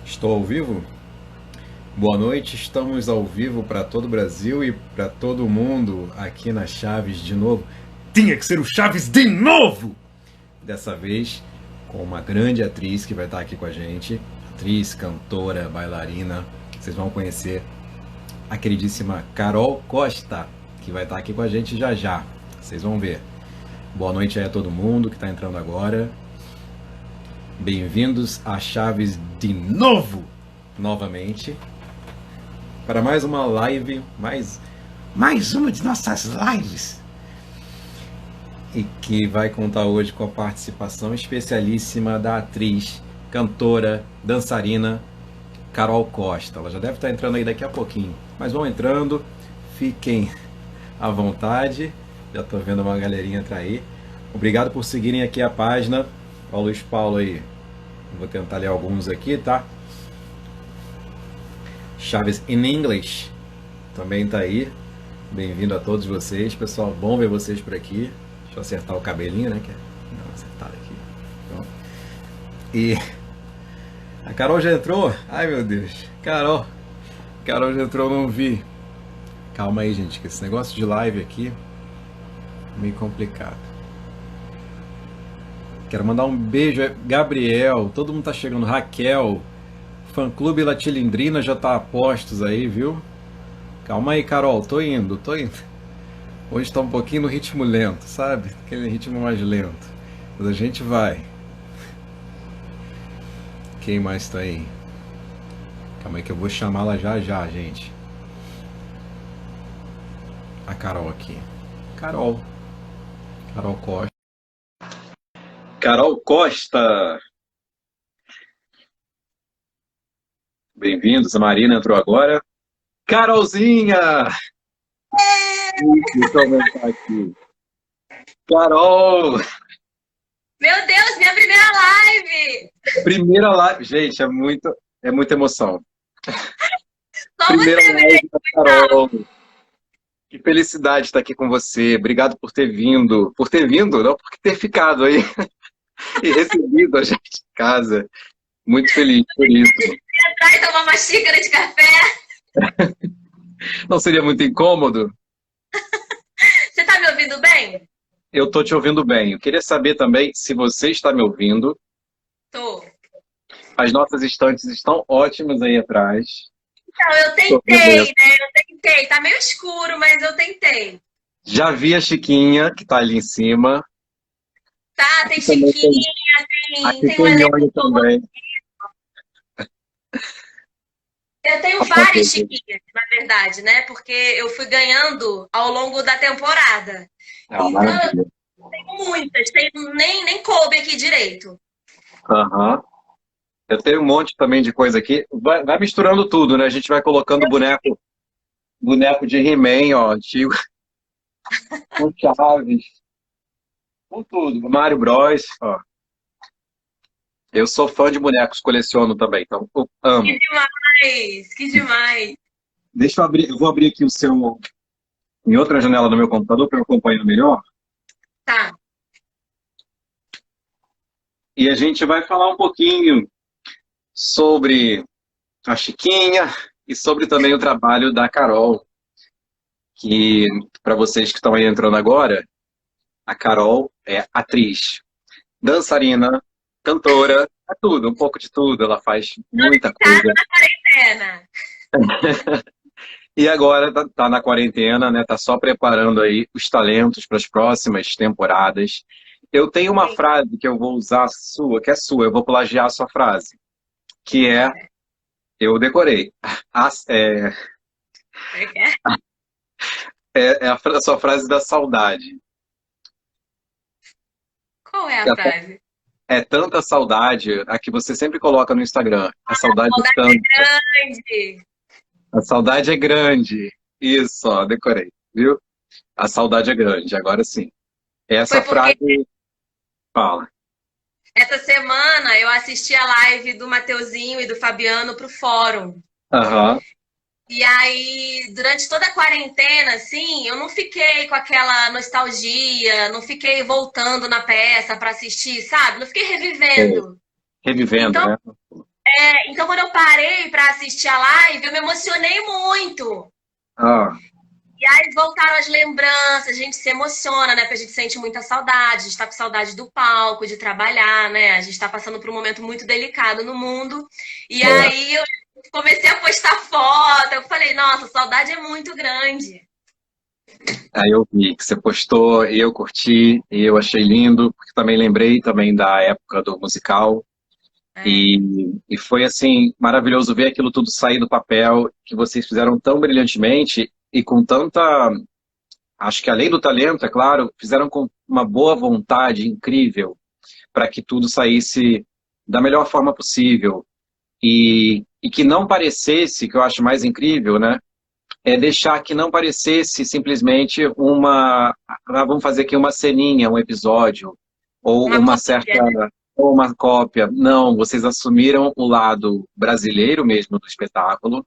Estou ao vivo? Boa noite, estamos ao vivo para todo o Brasil e para todo mundo aqui na Chaves de novo. Tinha que ser o Chaves de novo! Dessa vez com uma grande atriz que vai estar aqui com a gente. Atriz, cantora, bailarina. Vocês vão conhecer a queridíssima Carol Costa, que vai estar aqui com a gente já já. Vocês vão ver. Boa noite aí a todo mundo que está entrando agora. Bem-vindos a Chaves de novo! Novamente para mais uma live, mais uma de nossas lives, e que vai contar hoje com a participação especialíssima da atriz, cantora, dançarina Carol Costa. Ela já deve estar entrando aí daqui a pouquinho, mas vão entrando, fiquem à vontade. Já estou vendo uma galerinha entrar aí. Obrigado por seguirem aqui a página. Olha o Luiz Paulo aí. Vou tentar ler alguns aqui, tá? Chaves in English também tá aí. Bem-vindo a todos vocês, pessoal. Bom ver vocês por aqui. Deixa eu acertar o cabelinho, né? Dá uma acertada aqui. Pronto. E a Carol já entrou? Ai, meu Deus. Carol já entrou, não vi. Calma aí, gente, que esse negócio de live aqui é meio complicado. Quero mandar um beijo, Gabriel. Todo mundo tá chegando. Raquel. Fã Clube La Tilindrina já tá a postos aí, viu? Calma aí, Carol, tô indo. Hoje tá um pouquinho no ritmo lento, sabe? Aquele ritmo mais lento. Mas a gente vai. Quem mais tá aí? Calma aí que eu vou chamá-la já já, gente. A Carol aqui. Carol. Carol Costa. Carol Costa! Bem-vindos, a Marina entrou agora. Carolzinha! Deixa eu aumentar aqui. Carol! Meu Deus, minha primeira live! Primeira live. Gente, é muita emoção. Só Primeira você live mesmo. da Carol. Que felicidade estar aqui com você. Obrigado por ter vindo. Por ter vindo, não por ter ficado aí e recebido a gente em casa. Muito feliz por isso. Entrar e tomar uma xícara de café. Não seria muito incômodo? Você tá me ouvindo bem? Eu estou te ouvindo bem. Eu queria saber também se você está me ouvindo. Tô. As nossas estantes estão ótimas aí atrás. Então, eu Tô vendo tentei, isso. né? Eu tentei. Tá meio escuro, mas eu tentei. Já vi a Chiquinha, que está ali em cima. Tá, tem Também tem. Chiquinha, Aqui tem um tem elenco Nhonho todo. também. Eu tenho várias Chiquinhas, na verdade, né? Porque eu fui ganhando ao longo da temporada. Ah, Então, eu maravilha. tenho muitas. Nem coube aqui direito. Aham. Eu tenho um monte também de coisa aqui. Vai misturando tudo, né? A gente vai colocando boneco de He-Man, ó, antigo, com Chaves, com tudo. Mario Bros, ó. Eu sou fã de bonecos, coleciono também, então eu Que amo. demais! Que demais! Deixa eu abrir, eu vou abrir aqui o seu em outra janela do meu computador para eu acompanhar melhor. Tá. E a gente vai falar um pouquinho sobre a Chiquinha e sobre também o trabalho da Carol, que para vocês que estão aí entrando agora, a Carol é atriz, dançarina, cantora, é tudo, um pouco de tudo. Ela faz muita Tá coisa. na quarentena. E agora tá na quarentena, né? Tá só preparando aí os talentos para as próximas temporadas. Eu tenho uma Sim. frase que eu vou usar sua, que é sua. Eu vou plagiar a sua frase, que é, eu decorei. É, a sua frase da saudade. Qual é a frase? É tanta saudade, a que você sempre coloca no Instagram. A saudade é Saudade tanta. grande. A saudade é grande. Isso, ó, decorei, viu? A saudade é grande, agora sim. Foi Essa porque frase fala. essa semana eu assisti a live do Mateuzinho e do Fabiano pro fórum. Aham. E aí, durante toda a quarentena, assim, eu não fiquei com aquela nostalgia, não fiquei voltando na peça para assistir, sabe? Não fiquei É, revivendo. revivendo, Então, né? Então, quando eu parei para assistir a live, eu me emocionei muito. Ah, E aí voltaram as lembranças, a gente se emociona, né? Porque a gente sente muita saudade, a gente tá com saudade do palco, de trabalhar, né? A gente tá passando por um momento muito delicado no mundo. E é. aí eu comecei a postar foto, eu falei, nossa, a saudade é muito grande. Aí eu vi que você postou e eu curti e eu achei lindo, porque também lembrei também da época do musical É, e foi assim maravilhoso ver aquilo tudo sair do papel que vocês fizeram tão brilhantemente e com tanta, acho que além do talento, é claro, fizeram com uma boa vontade incrível para que tudo saísse da melhor forma possível e que não parecesse, que eu acho mais incrível, né? É deixar que não parecesse simplesmente vamos fazer aqui uma ceninha, um episódio, ou uma uma cópia, certa, né? ou uma cópia. Não, vocês assumiram o lado brasileiro mesmo do espetáculo,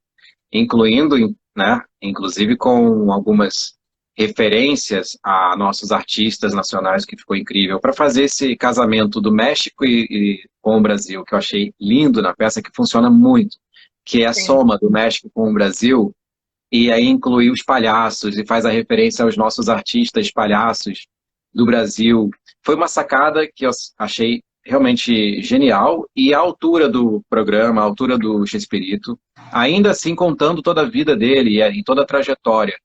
incluindo, né, inclusive com algumas referências a nossos artistas nacionais, que ficou incrível, para fazer esse casamento do México e com o Brasil, que eu achei lindo na peça, que funciona muito, que é a Sim. soma do México com o Brasil, e aí inclui os palhaços e faz a referência aos nossos artistas palhaços do Brasil. Foi uma sacada que eu achei realmente genial e a altura do programa, a altura do Chespirito, ainda assim contando toda a vida dele e toda a trajetória.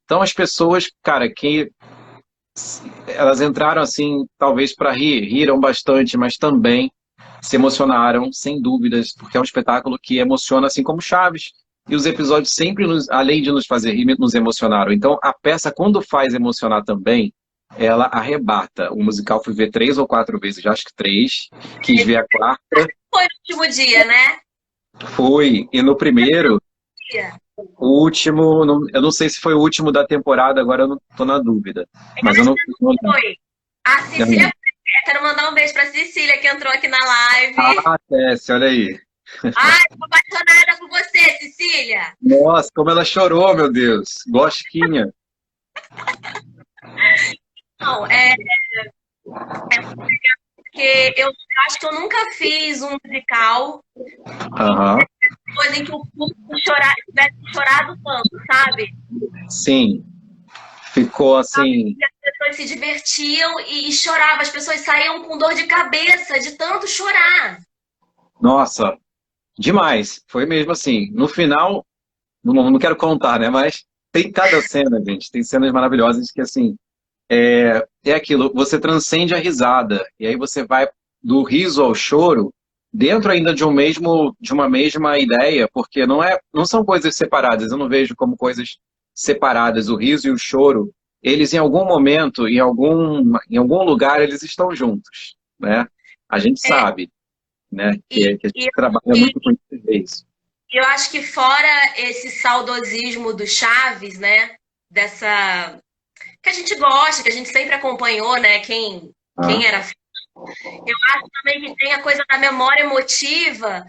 Então as pessoas, cara, que elas entraram assim, talvez para rir, riram bastante, mas também se emocionaram, sem dúvidas, porque é um espetáculo que emociona assim como Chaves. E os episódios sempre, além de nos fazer rir, nos emocionaram. Então, a peça, quando faz emocionar também, ela arrebata. O musical fui ver 3 ou 4 vezes, já acho que 3. Quis ver a quarta, Foi no último dia, né? fui. E no primeiro, Dia. o último, eu não sei se foi o último da temporada, agora eu não tô na dúvida. Eu Mas eu acho não, que não foi. A lembro. Cecília, quero mandar um beijo pra Cecília, que entrou aqui na live. Ah, Tess, olha aí. Ai, tô apaixonada por você, Cecília. Nossa, como ela chorou, meu Deus. Gosquinha. Não, porque eu acho que eu nunca fiz um musical em Aham. coisa em que o público tivesse chorado tanto, sabe? Sim. Ficou assim. E as pessoas se divertiam e choravam, as pessoas saíam com dor de cabeça de tanto chorar. Nossa, demais. Foi mesmo assim. No final, não quero contar, né? Mas tem cada cena, gente. Tem cenas maravilhosas que, assim, é aquilo. Você transcende a risada. E aí você vai do riso ao choro dentro ainda de uma mesma ideia, porque não são coisas separadas. Eu não vejo como coisas separadas. O riso e o choro, eles em algum momento, em algum lugar, eles estão juntos, né? A gente É, sabe, né? e, Que a gente e, trabalha e muito com isso. eu acho que fora esse saudosismo do Chaves, né? Dessa. Que a gente gosta, que a gente sempre acompanhou, né? Quem Ah, era. Eu acho também que tem a coisa da memória emotiva,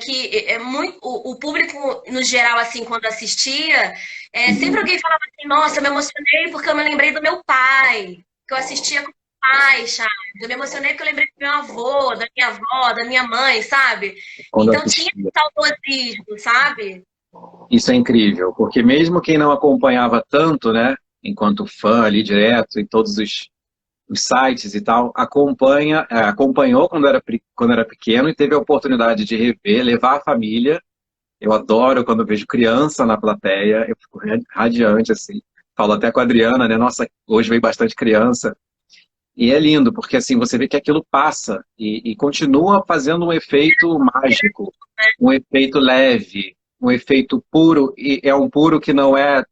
que é muito, o público, no geral, assim, quando assistia, sempre uhum. alguém falava assim, nossa, eu me emocionei porque eu me lembrei do meu pai, que eu assistia com o pai, sabe? Eu me emocionei porque eu lembrei do meu avô, da minha avó, da minha mãe, sabe? Quando Então tinha assistia. esse saudosismo, sabe? Isso é incrível, porque mesmo quem não acompanhava tanto, né, enquanto fã ali direto, em todos os sites e tal, acompanhou quando era pequeno e teve a oportunidade de rever, levar a família. Eu adoro quando vejo criança na plateia, eu fico radiante, assim. Falo até com a Adriana, né? Nossa, hoje veio bastante criança. E é lindo, porque assim, você vê que aquilo passa e continua fazendo um efeito mágico, um efeito leve, um efeito puro, e é um puro que não é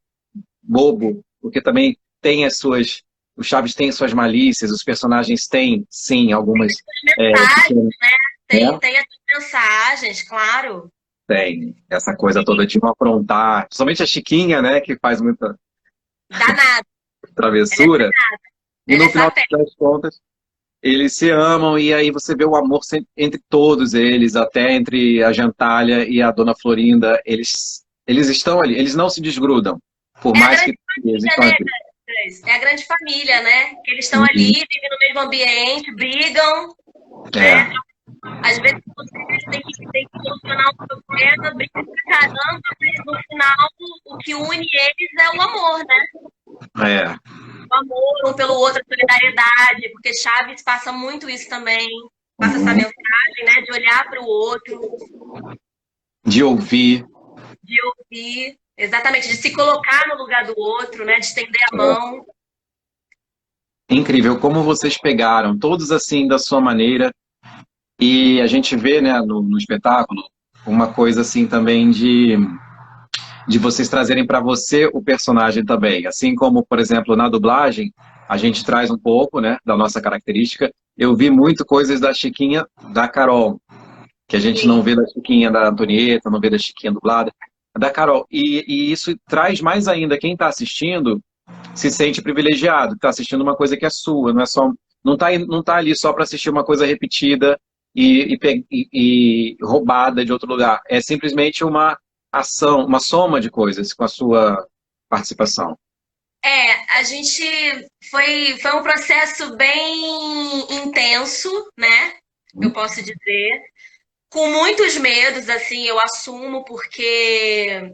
bobo, porque também tem as suas. O Chaves tem suas malícias, os personagens têm, sim, algumas Mensagens, pequenas, né? tem essas mensagens, claro. Tem essa coisa toda de não aprontar, principalmente a Chiquinha, né, que faz muita Danado. Ela é, travessura, e ela é no final sapeca. das contas eles se amam e aí você vê o amor entre todos eles, até entre a Gentalha e a Dona Florinda. Eles estão ali, eles não se desgrudam, por É a mais grande que eles família, estão né, ali. Cris? É a grande família, né? Que eles estão ali, Uhum. vivem no mesmo ambiente, brigam, né? É, Às vezes, inclusive, eles têm que o amor, né? É. O amor um pelo outro, a solidariedade, porque Chaves passa muito isso também. Passa essa Uhum. mensagem, né? De olhar para o outro, De ouvir. de ouvir, exatamente, de se colocar no lugar do outro, né? De estender a É. mão. Incrível como vocês pegaram, todos assim da sua maneira, e a gente vê, né, no espetáculo, uma coisa assim também de vocês trazerem para você o personagem também. Assim como, por exemplo, na dublagem, a gente traz um pouco, né, da nossa característica. Eu vi muito coisas da Chiquinha, da Carol, que a gente não Sim. vê da Chiquinha da Antonieta, não vê da Chiquinha dublada, da Carol. E isso traz mais ainda quem está assistindo se sente privilegiado, está assistindo uma coisa que é sua, não é só, não tá ali só para assistir uma coisa repetida e roubada de outro lugar. É simplesmente uma ação, uma soma de coisas com a sua participação. A gente foi um processo bem intenso, né? Eu posso dizer, com muitos medos, assim, eu assumo, porque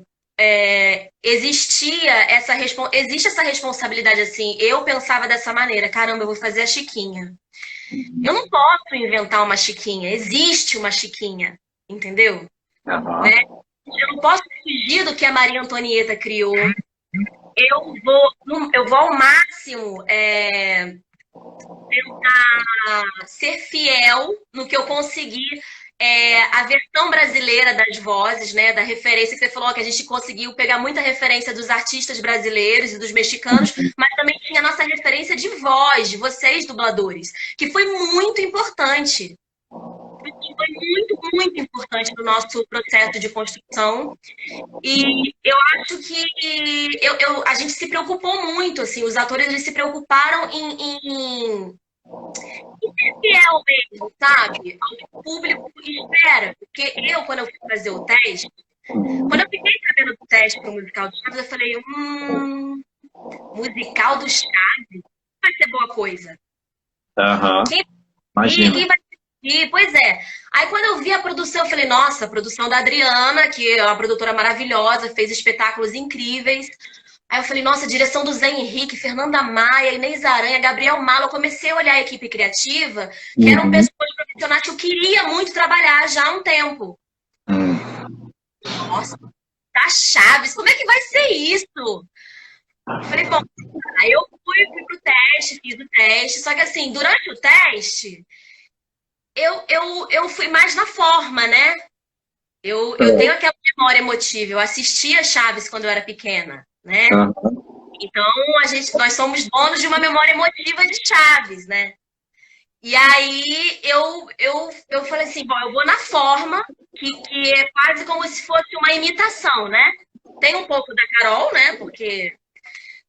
existe essa responsabilidade, assim. Eu pensava dessa maneira, caramba, eu vou fazer a Chiquinha. Eu não posso inventar uma Chiquinha, existe uma Chiquinha, entendeu? Aham. Né? Eu não posso fugir do que a Maria Antonieta criou. Eu vou ao máximo ser fiel no que eu conseguir. A versão brasileira das vozes, né, da referência que você falou, que a gente conseguiu pegar muita referência dos artistas brasileiros e dos mexicanos, mas também tinha a nossa referência de voz, de vocês, dubladores, que foi muito importante. Foi muito, muito importante no nosso processo de construção. E eu acho que a gente se preocupou muito, assim, os atores eles se preocuparam em ser fiel mesmo, sabe? Ao que o público espera. Porque quando eu fui fazer o teste, quando eu fiquei sabendo do teste para o musical do Chaves, eu falei, musical do Chaves vai ser boa coisa. Aham. Quem, Imagina. quem vai assistir? Pois é. Aí quando eu vi a produção, eu falei, nossa, a produção da Adriana, que é uma produtora maravilhosa, fez espetáculos incríveis. Aí eu falei, nossa, direção do Zé Henrique, Fernanda Maia, Inês Aranha, Gabriel Malo. Eu comecei a olhar a equipe criativa, que eram Uhum. pessoas profissionais que eu queria muito trabalhar já há um tempo. Uhum. Nossa, tá Chaves, como é que vai ser isso? Eu falei, bom, aí eu fui pro teste, fiz o teste, só que assim, durante o teste, eu fui mais na forma, né? Eu tenho aquela memória emotiva, eu assistia Chaves quando eu era pequena, né? Aham. Então, nós somos donos de uma memória emotiva de Chaves, né? E aí eu falei assim, bom, eu vou na forma, que é quase como se fosse uma imitação, né? Tem um pouco da Carol, né? Porque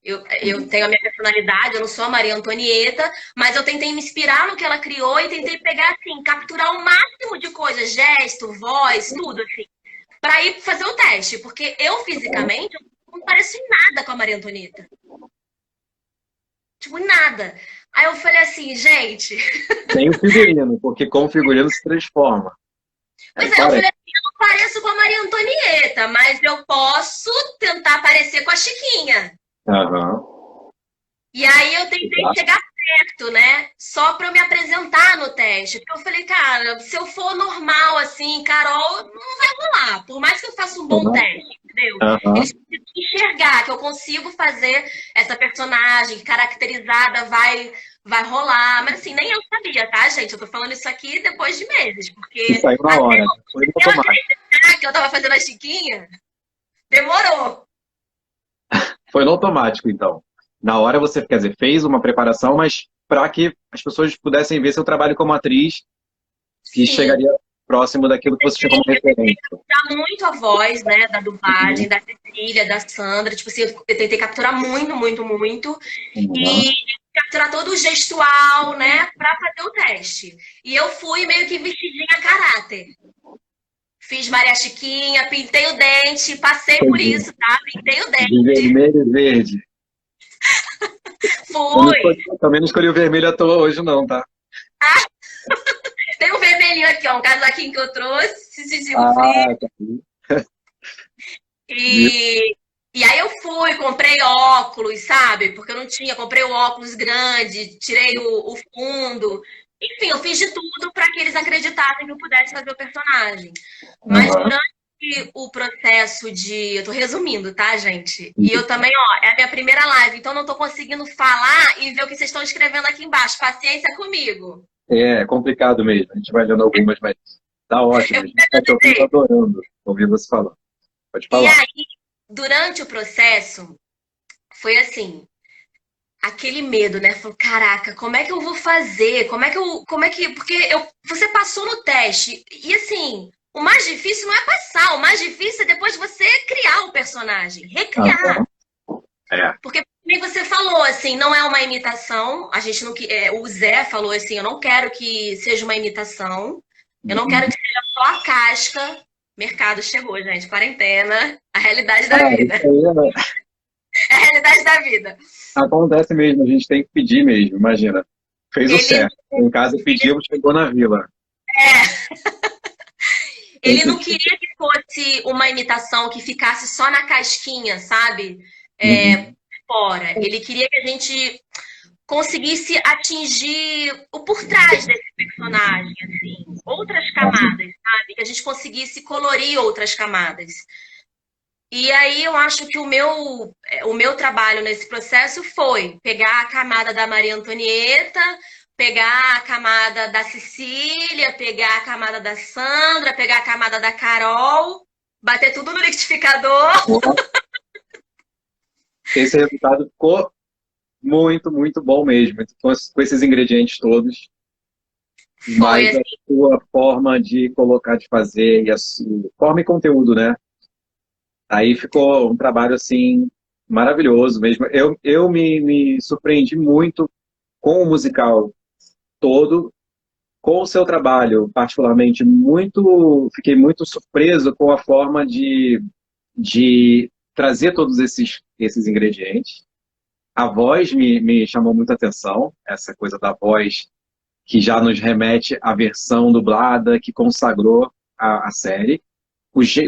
eu tenho a minha personalidade, eu não sou a Maria Antonieta, mas eu tentei me inspirar no que ela criou e tentei pegar, assim, capturar o máximo de coisas, gesto, voz, tudo, assim, para ir fazer o teste. Porque eu, fisicamente, eu não pareço em nada com a Maria Antonieta. Tipo, nada. Aí eu falei assim, gente. Tem o figurino, porque com o figurino se transforma. Pois Aí é, eu falei parece. assim, eu não pareço com a Maria Antonieta, mas eu posso tentar parecer com a Chiquinha. Aham. E aí eu tentei Exato. chegar perto, né? Só pra eu me apresentar no teste. Porque eu falei, cara, se eu for normal assim, Carol, não vai rolar. Por mais que eu faça um bom Aham. teste, entendeu? Aham. Eles precisam enxergar que eu consigo fazer essa personagem caracterizada, vai rolar. Mas assim, nem eu sabia, tá, gente? Eu tô falando isso aqui depois de meses. E Porque saiu na até hora. Foi no eu automático. acreditar que eu tava fazendo a Chiquinha, demorou. Foi no automático, então. Na hora você, quer dizer, fez uma preparação, mas para que as pessoas pudessem ver seu trabalho como atriz, que Sim. chegaria próximo daquilo que você tinha como referência. Capturar muito a voz, né, da dublagem, da Cecília, da Sandra, tipo assim, eu tentei capturar muito, muito, muito, Uhum. e capturar todo o gestual, né, pra fazer o teste. E eu fui meio que vestidinha a caráter. Fiz Maria Chiquinha, pintei o dente, passei por isso, tá? Pintei o De dente, vermelho e verde. fui. Também não escolhi o vermelho à toa hoje, não, tá? Tem um vermelhinho aqui, ó, um casaquinho que eu trouxe, se sentiu frio. Ah, tá. E, e E aí eu fui, comprei óculos, sabe? Porque eu não tinha, comprei o óculos grande, tirei o fundo. Enfim, eu fiz de tudo para que eles acreditassem que eu pudesse fazer o personagem. Mas Aham. durante o processo de. Eu tô resumindo, tá, gente? E eu também, ó, é a minha primeira live, então não tô conseguindo falar e ver o que vocês estão escrevendo aqui embaixo. Paciência comigo. É complicado mesmo. A gente vai lendo algumas, mas tá ótimo. Eu A gente tá te ouvindo, tá adorando ouvir você falar. Pode E falar. aí, durante o processo, foi assim, aquele medo, né? Falei, caraca, como é que eu vou fazer? Porque você passou no teste. E assim, o mais difícil não é passar, o mais difícil é depois você criar o personagem, recriar. Aham. É. Porque nem você falou assim, não é uma imitação. A gente não o Zé falou assim, eu não quero que seja uma imitação. Eu não quero Uhum. que seja só a casca. Mercado chegou, gente, quarentena, a realidade da É, vida. isso aí, né? É a realidade da vida. Acontece mesmo, a gente tem que pedir mesmo, imagina. Fez o Ele, certo. Em casa pedimos, chegou na vila. Tem ele que. não queria que fosse uma imitação que ficasse só na casquinha, sabe? Uhum. Fora. Ele queria que a gente conseguisse atingir o por trás desse personagem, assim, outras camadas, sabe? Que a gente conseguisse colorir outras camadas. E aí eu acho que o meu trabalho nesse processo foi pegar a camada da Maria Antonieta, pegar a camada da Cecília, pegar a camada da Sandra, pegar a camada da Carol, bater tudo no liquidificador. Esse resultado ficou muito, muito bom mesmo, com esses ingredientes todos. Foi Mas a assim, sua forma de colocar, de fazer, e a sua forma e conteúdo, né? Aí ficou um trabalho, assim, maravilhoso mesmo. Eu me surpreendi muito com o musical todo, com o seu trabalho, particularmente, muito, fiquei muito surpreso com a forma de trazer todos esses ingredientes. A voz me chamou muita atenção, essa coisa da voz que já nos remete à versão dublada que consagrou a série.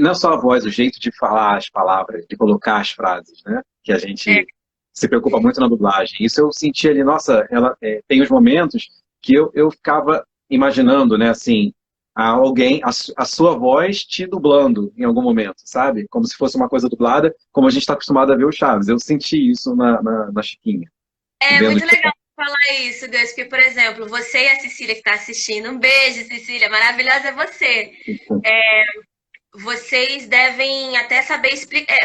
Não só a voz, o jeito de falar as palavras, de colocar as frases, né? Que a é, gente se preocupa muito na dublagem. Isso eu senti ali, nossa, ela tem os momentos que eu ficava imaginando, né? Assim, a sua voz te dublando em algum momento, sabe? Como se fosse uma coisa dublada, como a gente está acostumado a ver o Chaves. Eu senti isso na Chiquinha. é Vendo. muito legal falar isso, Gus, porque, por exemplo, você e a Cecília que está assistindo, um beijo, Cecília, maravilhosa é você. Vocês devem até saber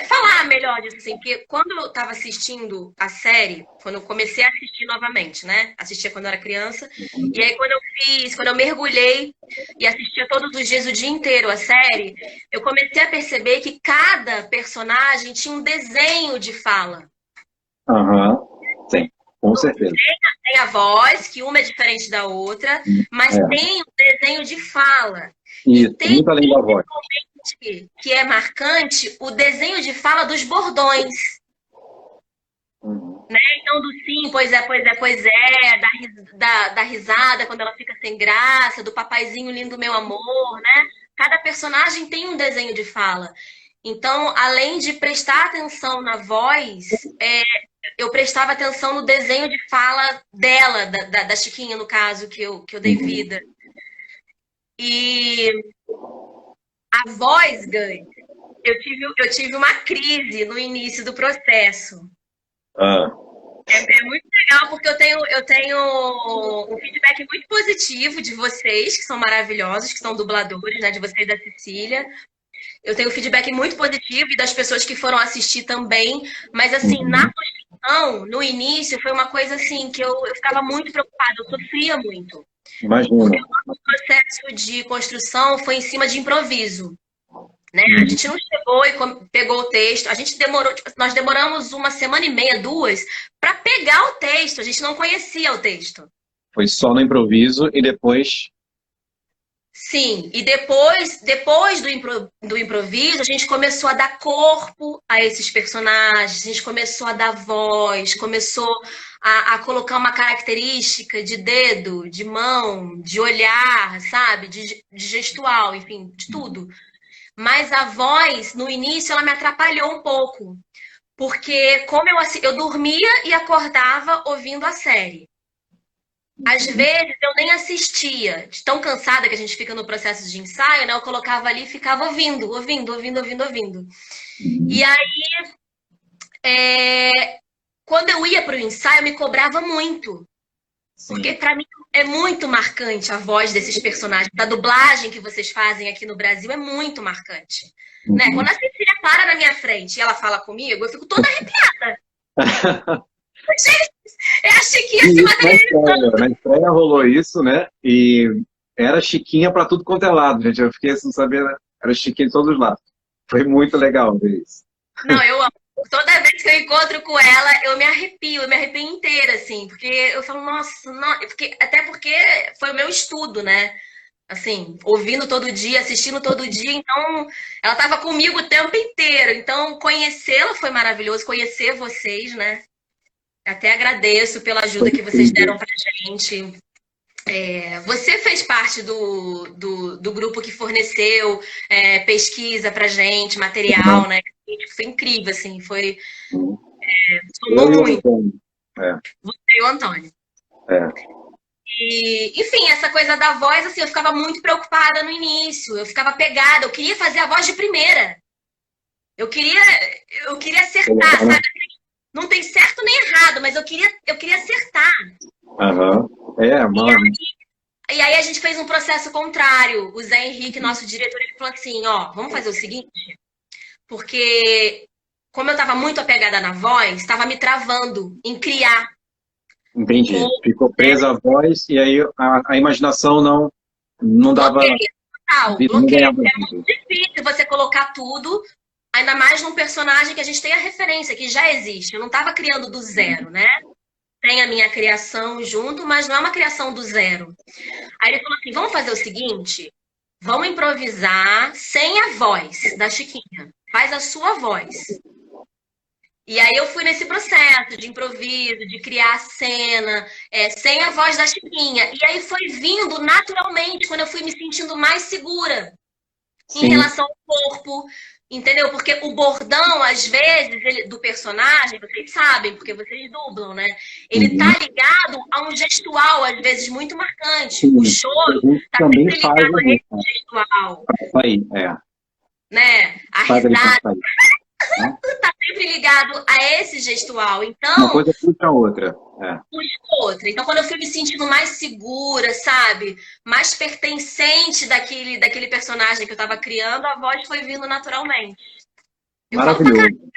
falar melhor disso, assim, porque quando eu estava assistindo a série, quando eu comecei a assistir novamente, né? Assistia quando eu era criança, e aí quando eu mergulhei e assistia todos os dias, o dia inteiro a série, eu comecei a perceber que cada personagem tinha um desenho de fala. Aham, sim, com certeza. Tem a voz, que uma é diferente da outra, mas É, tem um desenho de fala. E isso, tem muito além da voz. que é marcante o desenho de fala dos bordões. Uhum. Então, do sim, pois é, pois é, pois é, da risada quando ela fica sem graça, do papaizinho lindo meu amor, né? Cada personagem tem um desenho de fala. Então, além de prestar atenção na voz, eu prestava atenção no desenho de fala dela, da Chiquinha, no caso, que eu dei vida. E a voz, Gans, eu tive uma crise no início do processo. Ah, É muito legal, porque eu tenho um feedback muito positivo de vocês, que são maravilhosos, que são dubladores, né? De vocês da Cecília. Eu tenho feedback muito positivo e das pessoas que foram assistir também. Mas, assim, na uhum. construção, no início, foi uma coisa assim que eu ficava muito preocupada, eu sofria muito. Porque Imagino. o nosso processo de construção foi em cima de improviso. Né? A Uhum. gente não chegou e pegou o texto. A gente demorou, nós demoramos uma semana e meia, duas, para pegar o texto. A gente não conhecia o texto. Foi só no improviso e depois. Sim, e depois do improviso, a gente começou a dar corpo a esses personagens, a gente começou a dar voz, começou a colocar uma característica de dedo, de mão, de olhar, sabe? De gestual, enfim, de tudo. Mas a voz, no início, ela me atrapalhou um pouco. Porque como eu dormia e acordava ouvindo a série. Às vezes eu nem assistia, de tão cansada que a gente fica no processo de ensaio, né? Eu colocava ali e ficava ouvindo. E aí, quando eu ia para o ensaio, eu me cobrava muito. Porque Sim. para mim é muito marcante a voz desses personagens. Da dublagem que vocês fazem aqui no Brasil é muito marcante. Né? Uhum. Quando a Cecília para na minha frente e ela fala comigo, eu fico toda arrepiada. Eu achei que ia E se isso materializando. na estreia rolou isso, né? E era Chiquinha pra tudo quanto é lado, gente. Eu fiquei sem saber, né? Era Chiquinha de todos os lados. Foi muito legal ver isso. Não, eu amo. Toda vez que eu encontro com ela, eu me arrepio inteira, assim, porque eu falo, nossa, não, até porque foi o meu estudo, né? Assim, ouvindo todo dia, assistindo todo dia, então ela estava comigo o tempo inteiro. Então, conhecê-la foi maravilhoso, conhecer vocês, né? Até agradeço pela Foi ajuda que vocês incrível. deram pra gente. Você fez parte do grupo que forneceu pesquisa pra gente, material, né? Foi incrível, assim, Eu somou e o muito, Antônio. É, você e o Antônio. é. E, enfim, essa coisa da voz, assim, eu ficava muito preocupada no início, eu ficava pegada, eu queria fazer a voz de primeira. Eu queria, eu queria acertar, sabe? Não tem certo nem errado, mas eu queria acertar. Aham. É, mano. E aí a gente fez um processo contrário. O Zé Henrique, nosso diretor, ele falou assim, ó, vamos fazer o seguinte, porque como eu estava muito apegada na voz, estava me travando em criar um Entendi. pouco, Ficou né? presa a voz e aí a imaginação não dava, Bloqueio total, não bloqueio. ganhava É vida. muito difícil você colocar tudo, ainda mais num personagem que a gente tem a referência, que já existe. Eu não estava criando do zero, né? Tem a minha criação junto, mas não é uma criação do zero. Aí ele falou assim: vamos fazer o seguinte, vamos improvisar sem a voz da Chiquinha. Faz a sua voz. E aí eu fui nesse processo de improviso, de criar a cena, sem a voz da Chiquinha. E aí foi vindo naturalmente, quando eu fui me sentindo mais segura em Sim. relação ao corpo, entendeu? Porque o bordão, às vezes, do personagem, vocês sabem, porque vocês dublam, né? Ele tá Uhum. ligado a um gestual, às vezes, muito marcante. O Sim. A choro gente tá também sempre faz ligado a a gente esse gestual, sair. É. né? A Faz a gente risada sair. Né? tá sempre ligado a esse gestual. Uma Então, coisa puxa a outra. É. puxa outra. Então, quando eu fui me sentindo mais segura, sabe? Mais pertencente daquele personagem que eu tava criando, a voz foi vindo naturalmente. Eu falo pra caramba. Maravilhoso.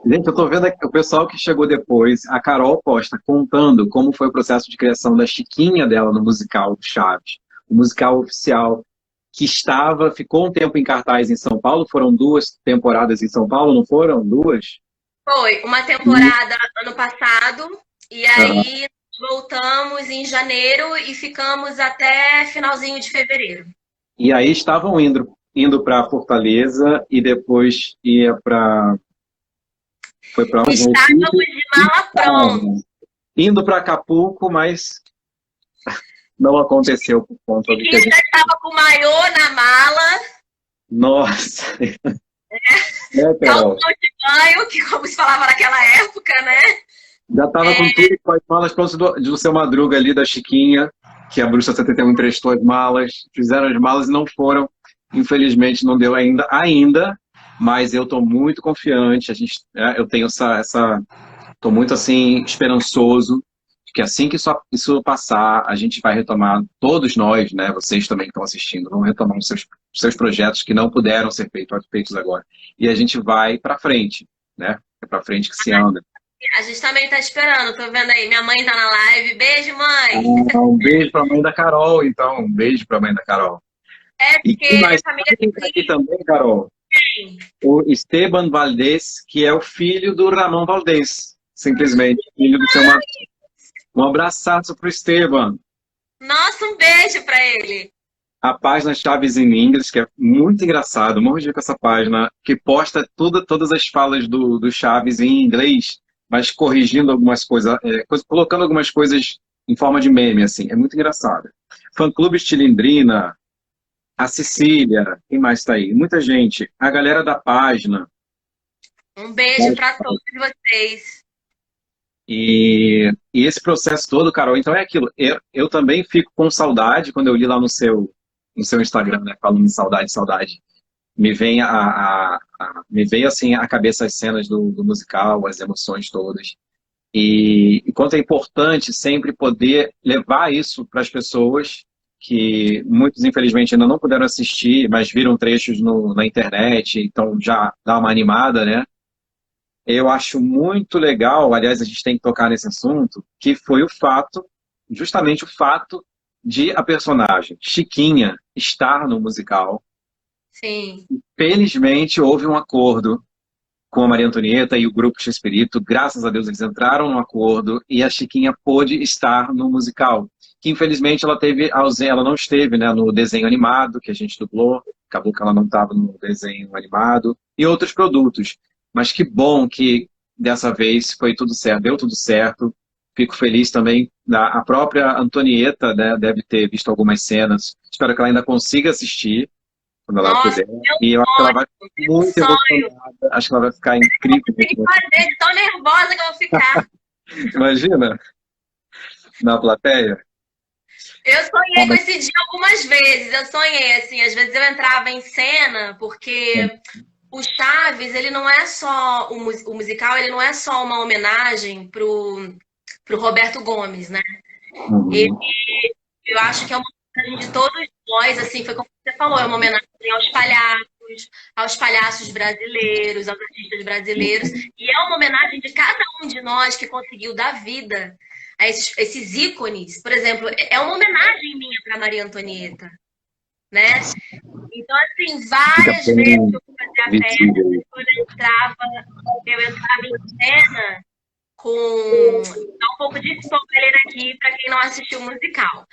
Gente, eu tô vendo aqui o pessoal que chegou depois, a Carol Costa, contando como foi o processo de criação da Chiquinha dela no musical Chaves, o musical oficial que ficou um tempo em cartaz em São Paulo, foram 2 temporadas em São Paulo, não foram? 2? Foi uma E, temporada ano passado, e aham. aí voltamos em janeiro e ficamos até finalzinho de fevereiro. E aí estavam indo para Fortaleza e depois foi para onde? Estávamos Recife, de mala pronta. indo para Acapulco, mas não aconteceu por conta do que E a já gente. estava com o maiô na mala, Nossa! É, calção Carol. de banho, que como se falava naquela época, né? Já estava com tudo com as malas prontas do seu Madruga ali, da Chiquinha, que a Bruxa 71 emprestou as malas, fizeram as malas e não foram. Infelizmente não deu ainda, mas eu estou muito confiante. Eu tenho estou muito assim esperançoso de que assim que isso passar, a gente vai retomar, todos nós, né, vocês também que estão assistindo, vão retomar os seus projetos que não puderam ser feitos agora. E a gente vai para frente, né? É para frente que se anda. A gente também tá esperando, tô vendo aí. Minha mãe tá na live. Beijo, mãe! Um beijo para a mãe da Carol, então. Um beijo para a mãe da Carol. É E porque quem minha mais? família Sabe quem está tem aqui também, Carol? O Esteban Valdez, que é o filho do Ramon Valdez. Simplesmente, filho do seu marido. Um abraçaço para o Esteban. Nossa, um beijo pra ele. A página Chaves in English, que é muito engraçado, morro de ver com essa página, que posta todas as falas do Chaves em inglês, mas corrigindo algumas coisas, colocando algumas coisas em forma de meme, assim. É muito engraçado. Fã-clube Estilindrina, a Cecília, quem mais está aí? Muita gente. A galera da página. Um beijo para todos vocês. E esse processo todo, Carol, então é aquilo. Eu também fico com saudade quando eu li lá no seu Instagram, né, falando de saudade, saudade. Me vem assim à cabeça as cenas do musical, as emoções todas. E quanto é importante sempre poder levar isso para as pessoas que muitos, infelizmente, ainda não puderam assistir, mas viram trechos na internet, então já dá uma animada, né? Eu acho muito legal, aliás, a gente tem que tocar nesse assunto, que foi o fato, justamente o fato de a personagem Chiquinha estar no musical. Sim. Felizmente, houve um acordo com a Maria Antonieta e o grupo X-Espírito. Graças a Deus, eles entraram no acordo e a Chiquinha pôde estar no musical. Que infelizmente ela teve ela não esteve, né, no desenho animado que a gente dublou. Acabou que ela não estava no desenho animado e outros produtos. Mas que bom que dessa vez foi tudo certo, deu tudo certo. Fico feliz também. A própria Antonieta, né, deve ter visto algumas cenas. Espero que ela ainda consiga assistir quando ela Nossa, puder. E eu acho que ela vai ficar meu muito sonho. emocionada. Acho que ela vai ficar incrível. Tem que fazer, de tão nervosa que eu vou ficar. Imagina, na plateia. Eu sonhei com esse dia algumas vezes. Eu sonhei, assim, às vezes eu entrava em cena, porque o Chaves, ele não é só o musical, ele não é só uma homenagem pro Roberto Gomes, né? Ele, Uhum. eu acho que é uma homenagem de todos nós, assim, foi como você falou, é uma homenagem aos palhaços brasileiros, aos artistas brasileiros, e é uma homenagem de cada um de nós que conseguiu dar vida a esses ícones. Por exemplo, é uma homenagem minha para Maria Antonieta, né? Então, assim, Fica várias vezes bem eu fazia a peça, visível. quando eu entrava em cena com. Dá um pouco de spoiler aqui para quem não assistiu o musical.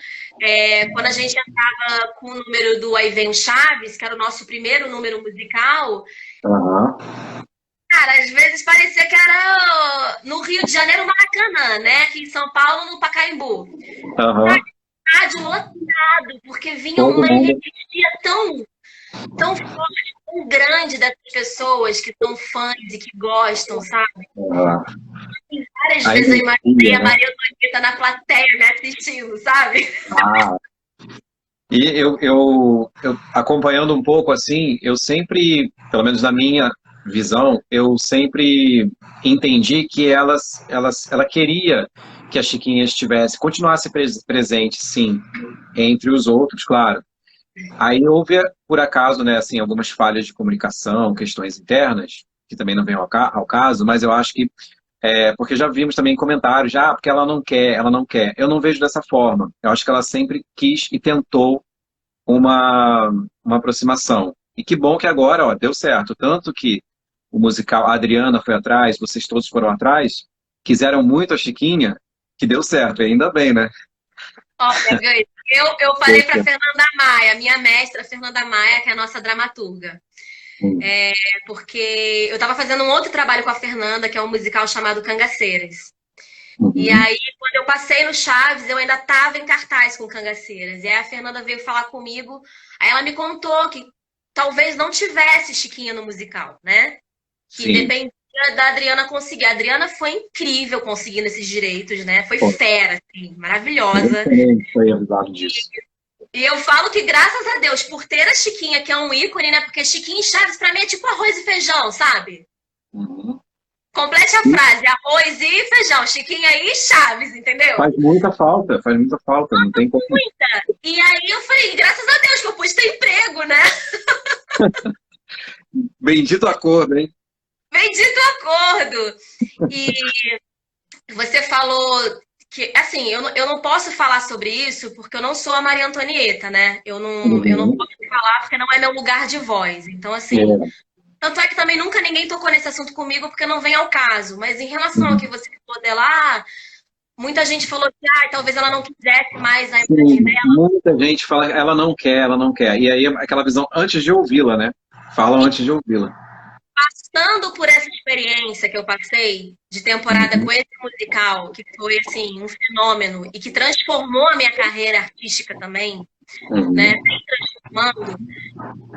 Quando a gente entrava com o número do Aí Vem o Chaves, que era o nosso primeiro número musical, Aham. cara, às vezes parecia que era no Rio de Janeiro, Maracanã, né? Aqui em São Paulo, no Pacaembu. Aham. Estádio lotado, porque vinha Todo uma mundo. energia tão forte, tão grande dessas pessoas que são fãs e que gostam, sabe? Ah, E várias a vezes eu imaginei energia, a né? Maria Antonieta na plateia me assistindo, sabe? Ah, e acompanhando um pouco assim, eu sempre, pelo menos na minha visão, eu sempre entendi que ela queria que a Chiquinha estivesse, continuasse presente, sim, entre os outros, claro. Aí houve, por acaso, né, assim, algumas falhas de comunicação, questões internas, que também não vêm ao caso, mas eu acho que porque já vimos também comentários, já, porque ela não quer, ela não quer. Eu não vejo dessa forma. Eu acho que ela sempre quis e tentou uma, uma aproximação. E que bom que agora, ó, deu certo. Tanto que o musical, a Adriana foi atrás, vocês todos foram atrás, quiseram muito a Chiquinha, que deu certo, e ainda bem, né? Olha, Gui, eu falei para Fernanda Maia, minha mestra Fernanda Maia, que é a nossa dramaturga. Hum. Porque eu estava fazendo um outro trabalho com a Fernanda, que é um musical chamado Cangaceiras. E Uhum. aí, quando eu passei no Chaves, eu ainda estava em cartaz com Cangaceiras. E aí a Fernanda veio falar comigo. Aí ela me contou que talvez não tivesse Chiquinha no musical, né? Que Sim. dependia da Adriana conseguir. A Adriana foi incrível conseguindo esses direitos, né? Foi Pô, fera, assim, a gente maravilhosa. também foi avisado disso. E eu falo que, graças a Deus, por ter a Chiquinha, que é um ícone, né? Porque Chiquinha e Chaves, pra mim, é tipo arroz e feijão, sabe? Uhum. Complete a frase, arroz e feijão, Chiquinha e Chaves, entendeu? Faz muita falta, não tem como. E aí eu falei, graças a Deus que eu pude ter emprego, né? Bendito acordo, hein? Bendito acordo. E você falou que, assim, eu não posso falar sobre isso porque eu não sou a Maria Antonieta, né? Eu não Uhum. posso falar porque não é meu lugar de voz. Então, assim, É. tanto é que também nunca ninguém tocou nesse assunto comigo porque não vem ao caso. Mas em relação ao Uhum. que você falou dela, muita gente falou que talvez ela não quisesse mais a imagem Sim, dela. muita gente fala que ela não quer, ela não quer. E aí aquela visão antes de ouvi-la, né? Falam antes de ouvi-la. Passando por essa experiência que eu passei de temporada Uhum. com esse musical, que foi assim um fenômeno e que transformou a minha carreira artística também, né? Se transformando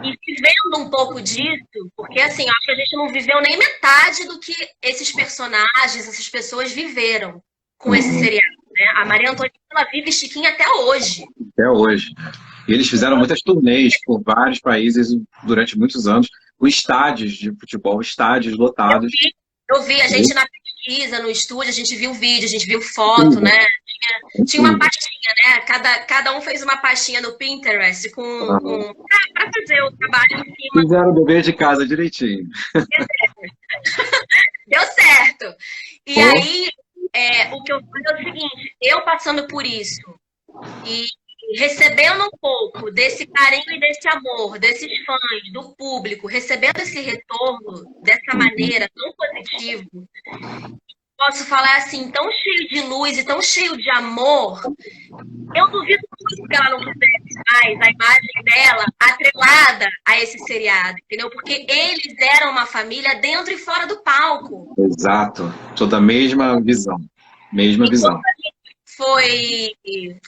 e vivendo um pouco disso, porque assim, acho que a gente não viveu nem metade do que esses personagens, essas pessoas viveram com esse seriado, né? A Maria Antonieta, ela vive Chiquinha até hoje. Até hoje. E eles fizeram muitas turnês por vários países durante muitos anos, com estádios de futebol, estádios lotados. Eu vi a gente na pesquisa, no estúdio, a gente viu vídeo, a gente viu foto, né? Tinha uma pastinha, né? Cada um fez uma pastinha no Pinterest para fazer o trabalho em cima. Fizeram o dever de casa direitinho. Deu certo. E aí, o que eu fiz é o seguinte, eu passando por isso e recebendo um pouco desse carinho e desse amor, desses fãs, do público, recebendo esse retorno dessa maneira tão positiva, posso falar assim, tão cheio de luz e tão cheio de amor, eu duvido muito que ela não fizesse mais a imagem dela atrelada a esse seriado, entendeu? Porque eles eram uma família dentro e fora do palco. Exato. Sou da mesma visão. Mesma visão. Foi...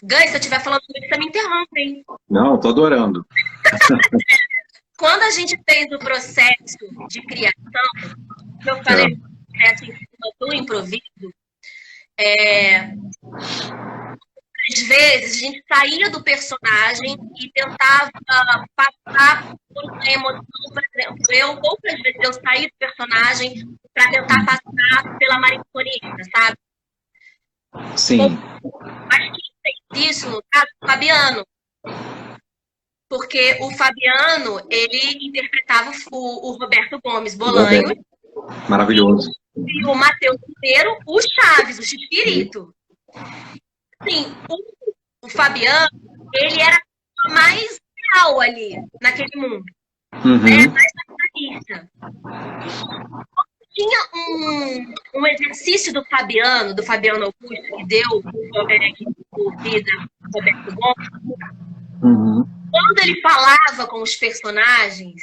Gus, se eu estiver falando muito, você me interrompe, hein? Não, tô adorando. Quando a gente fez o processo de criação, eu falei do processo em cima do improviso, às vezes a gente saía do personagem e tentava passar por uma emoção, por exemplo, poucas vezes eu saí do personagem para tentar passar pela Maria Antonieta, sabe? Sim. Mas quem fez isso, no caso, o Fabiano. Porque o Fabiano, ele interpretava o Roberto Gomes Bolanho. Maravilhoso. E o Matheus Ribeiro, o Chaves, o Chespirito. Sim, o Fabiano, ele era mais real ali, naquele mundo. Mais naturalista. Tinha um exercício do Fabiano Augusto, que deu o vida Roberto Gomes. Quando ele falava com os personagens,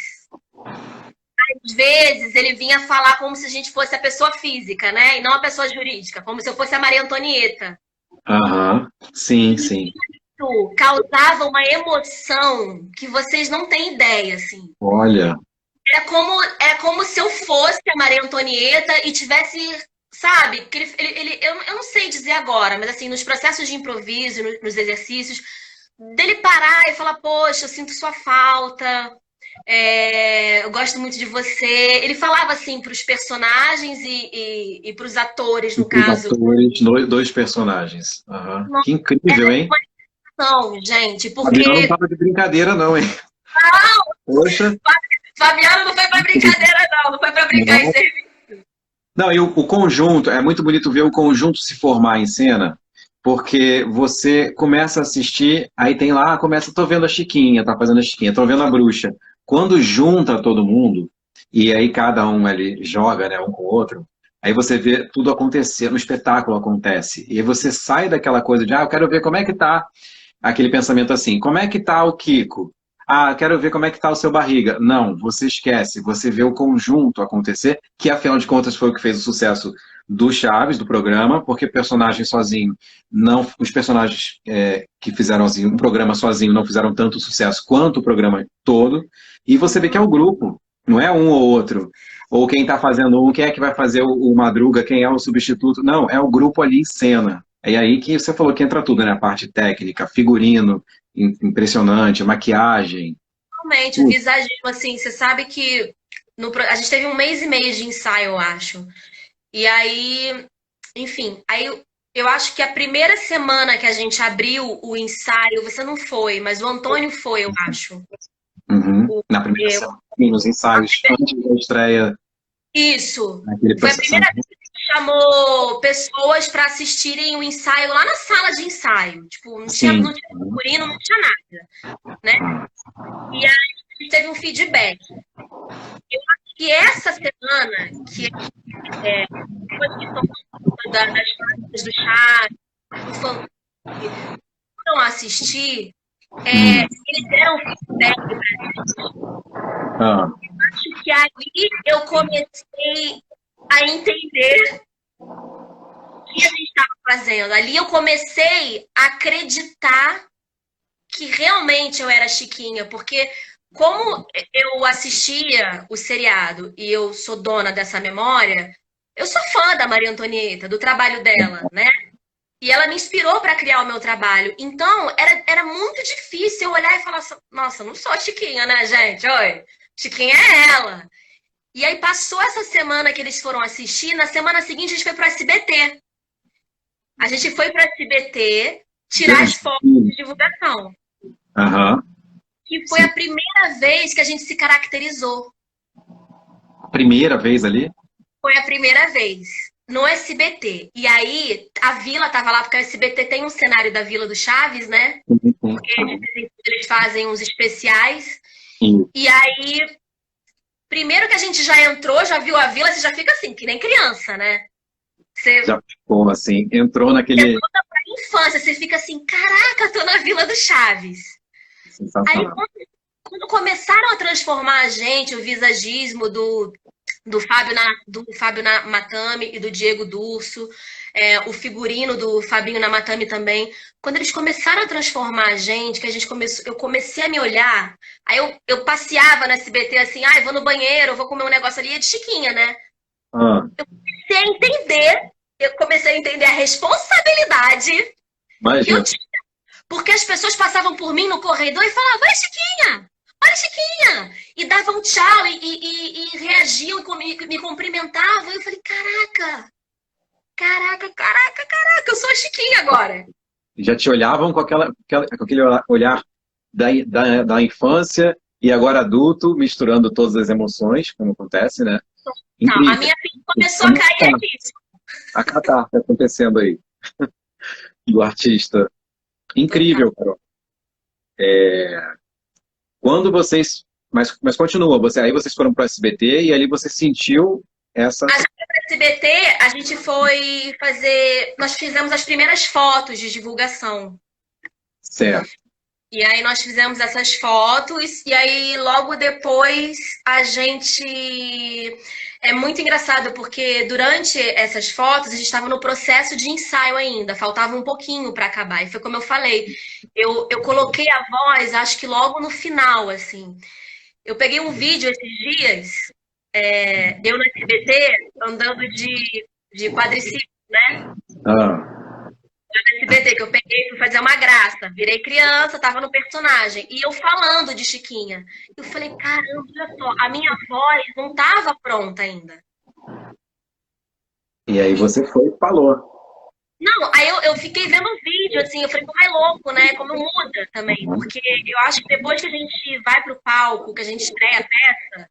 às vezes ele vinha falar como se a gente fosse a pessoa física, né? E não a pessoa jurídica, como se eu fosse a Maria Antonieta. Sim, sim. Isso causava uma emoção que vocês não têm ideia, assim. Olha. Era como se eu fosse a Maria Antonieta e tivesse, sabe? Eu não sei dizer agora, mas assim, nos processos de improviso, nos exercícios, dele parar e falar, poxa, eu sinto sua falta, eu gosto muito de você. Ele falava assim para os personagens e para os atores, no caso. Atores, dois personagens. Que incrível, hein? Gente, porque... Fabiano não tava de brincadeira, não, hein? Não! Poxa! Fabiano não foi pra brincadeira, não foi pra brincar em serviço. Não, e o conjunto, é muito bonito ver o conjunto se formar em cena, porque você começa a assistir, aí tem lá, tô vendo a Chiquinha, tá fazendo a Chiquinha, tô vendo a Bruxa. Quando junta todo mundo, e aí cada um ali joga, né, um com o outro, aí você vê tudo acontecer, no espetáculo acontece, e aí você sai daquela coisa de, eu quero ver como é que tá, aquele pensamento assim, como é que tá o Kiko? Quero ver como é que tá o seu Barriga. Não, você esquece, você vê o conjunto acontecer, que afinal de contas foi o que fez o sucesso do Chaves, do programa, porque personagem sozinho, os personagens que fizeram assim, um programa sozinho não fizeram tanto sucesso quanto o programa todo, e você vê que é o grupo, não é um ou outro, ou quem tá fazendo quem é que vai fazer o Madruga, quem é o substituto, não, é o grupo ali em cena. É aí que você falou que entra tudo, né? A parte técnica, figurino, impressionante, maquiagem. Realmente, o visagismo, assim, você sabe que a gente teve 1 mês e meio de ensaio, eu acho. E aí, enfim, eu acho que a primeira semana que a gente abriu o ensaio, você não foi, mas o Antônio foi, eu acho. Na primeira semana, nos ensaios, antes da estreia. Isso. Foi a primeira vez que a gente chamou pessoas para assistirem o ensaio lá na sala de ensaio. Tipo, não tinha figurino, não tinha nada, né? E aí a gente teve um feedback. Eu acho que essa semana, que depois que estão das fases do chat, do fã, foram assistir, eles deram feedback pra gente. Eu acho que aí eu comecei a entender o que a gente estava fazendo. Ali eu comecei a acreditar que realmente eu era Chiquinha, porque como eu assistia o seriado e eu sou dona dessa memória, eu sou fã da Maria Antonieta, do trabalho dela, né? E ela me inspirou para criar o meu trabalho. Então, era muito difícil eu olhar e falar assim, nossa, não sou a Chiquinha, né, gente? Oi, Chiquinha é ela. E aí passou essa semana que eles foram assistir, na semana seguinte a gente foi para o SBT. A gente foi para o SBT tirar as fotos de divulgação. Aham. Que foi a primeira vez que a gente se caracterizou. Primeira vez ali? Foi a primeira vez. No SBT. E aí, a Vila tava lá, porque o SBT tem um cenário da Vila do Chaves, né? Porque eles fazem uns especiais. Sim. E aí, primeiro que a gente já entrou, já viu a Vila, você já fica assim, que nem criança, né? Você Já ficou assim, entrou naquele... volta pra infância, você fica assim, caraca, tô na Vila do Chaves. Aí, Sensacional. quando começaram a transformar a gente, o visagismo do Fábio Matami e do Diego D'Urso, o figurino do Fabinho Namatame também. Quando eles começaram a transformar a gente, eu comecei a me olhar, aí eu passeava no SBT assim, eu vou no banheiro, eu vou comer um negócio ali, é de Chiquinha, né? Ah, Eu comecei a entender a responsabilidade que imagina. eu tinha. Porque as pessoas passavam por mim no corredor e falavam, vai Chiquinha! Olha, Chiquinha! E davam tchau e reagiam e me cumprimentavam. E eu falei, caraca, eu sou a Chiquinha agora. Já te olhavam com aquele olhar da infância e agora adulto, misturando todas as emoções, como acontece, né? Não, a Incrível. minha filha começou a cair aqui. A catarse acontecendo aí, do artista. Incrível, Carol. Quando vocês... Mas continua, aí vocês foram para o SBT e ali você sentiu essa... A gente foi para SBT, a gente foi fazer... Nós fizemos as primeiras fotos de divulgação. Certo. E aí nós fizemos essas fotos e aí logo depois a gente... É muito engraçado porque durante essas fotos a gente estava no processo de ensaio ainda, faltava um pouquinho para acabar. E foi como eu falei, eu coloquei a voz acho que logo no final, assim. Eu peguei um vídeo esses dias, eu no SBT andando de quadriciclo, né? Ah, SBT, que eu peguei pra fazer uma graça. Virei criança, tava no personagem. E eu falando de Chiquinha. Eu falei, caramba, olha só, a minha voz não tava pronta ainda. e aí você foi e falou. Não, aí eu fiquei vendo o vídeo, assim, eu falei, como é louco, né? Como muda também. Porque eu acho que depois que a gente vai pro palco, que a gente estreia a peça,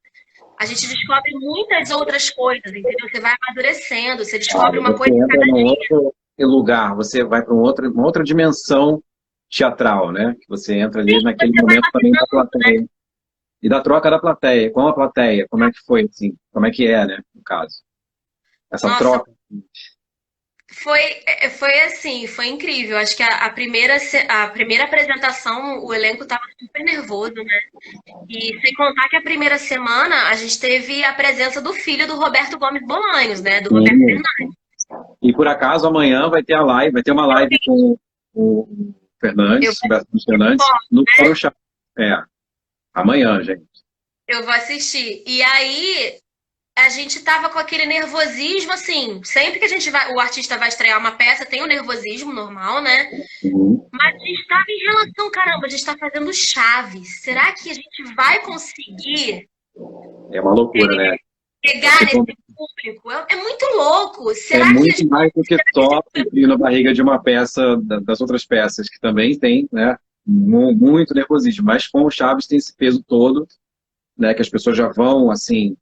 a gente descobre muitas outras coisas, entendeu? Você vai amadurecendo, você descobre uma Você coisa entra cada num dia. outro lugar, você vai para uma outra dimensão teatral, né? Que você entra ali naquele Você vai momento também da plateia. E da troca da plateia, com a plateia, como é que foi, assim? Como é que é, né, no caso? Essa Nossa, troca. foi assim, foi incrível. Acho que a primeira apresentação, o elenco estava super nervoso, né? E sem contar que a primeira semana a gente teve a presença do filho do Roberto Gomes Bolanhos, né? Do Roberto Fernandes. E por acaso amanhã vai ter vai ter uma live com o Fernandes, Roberto Fernandes, no Fórum Chá. Amanhã, gente. Eu vou assistir. E aí a gente tava com aquele nervosismo, assim, sempre que o artista vai estrear uma peça, tem o nervosismo normal, né? Mas a gente tava em relação, caramba, a gente tá fazendo Chaves. Será que a gente vai conseguir É uma loucura, né? pegar nesse público? É muito louco. Será É que muito mais do que top e na barriga de uma peça, das outras peças, que também tem, né? Muito nervosismo. Mas com o Chaves tem esse peso todo, né? Que as pessoas já vão, assim,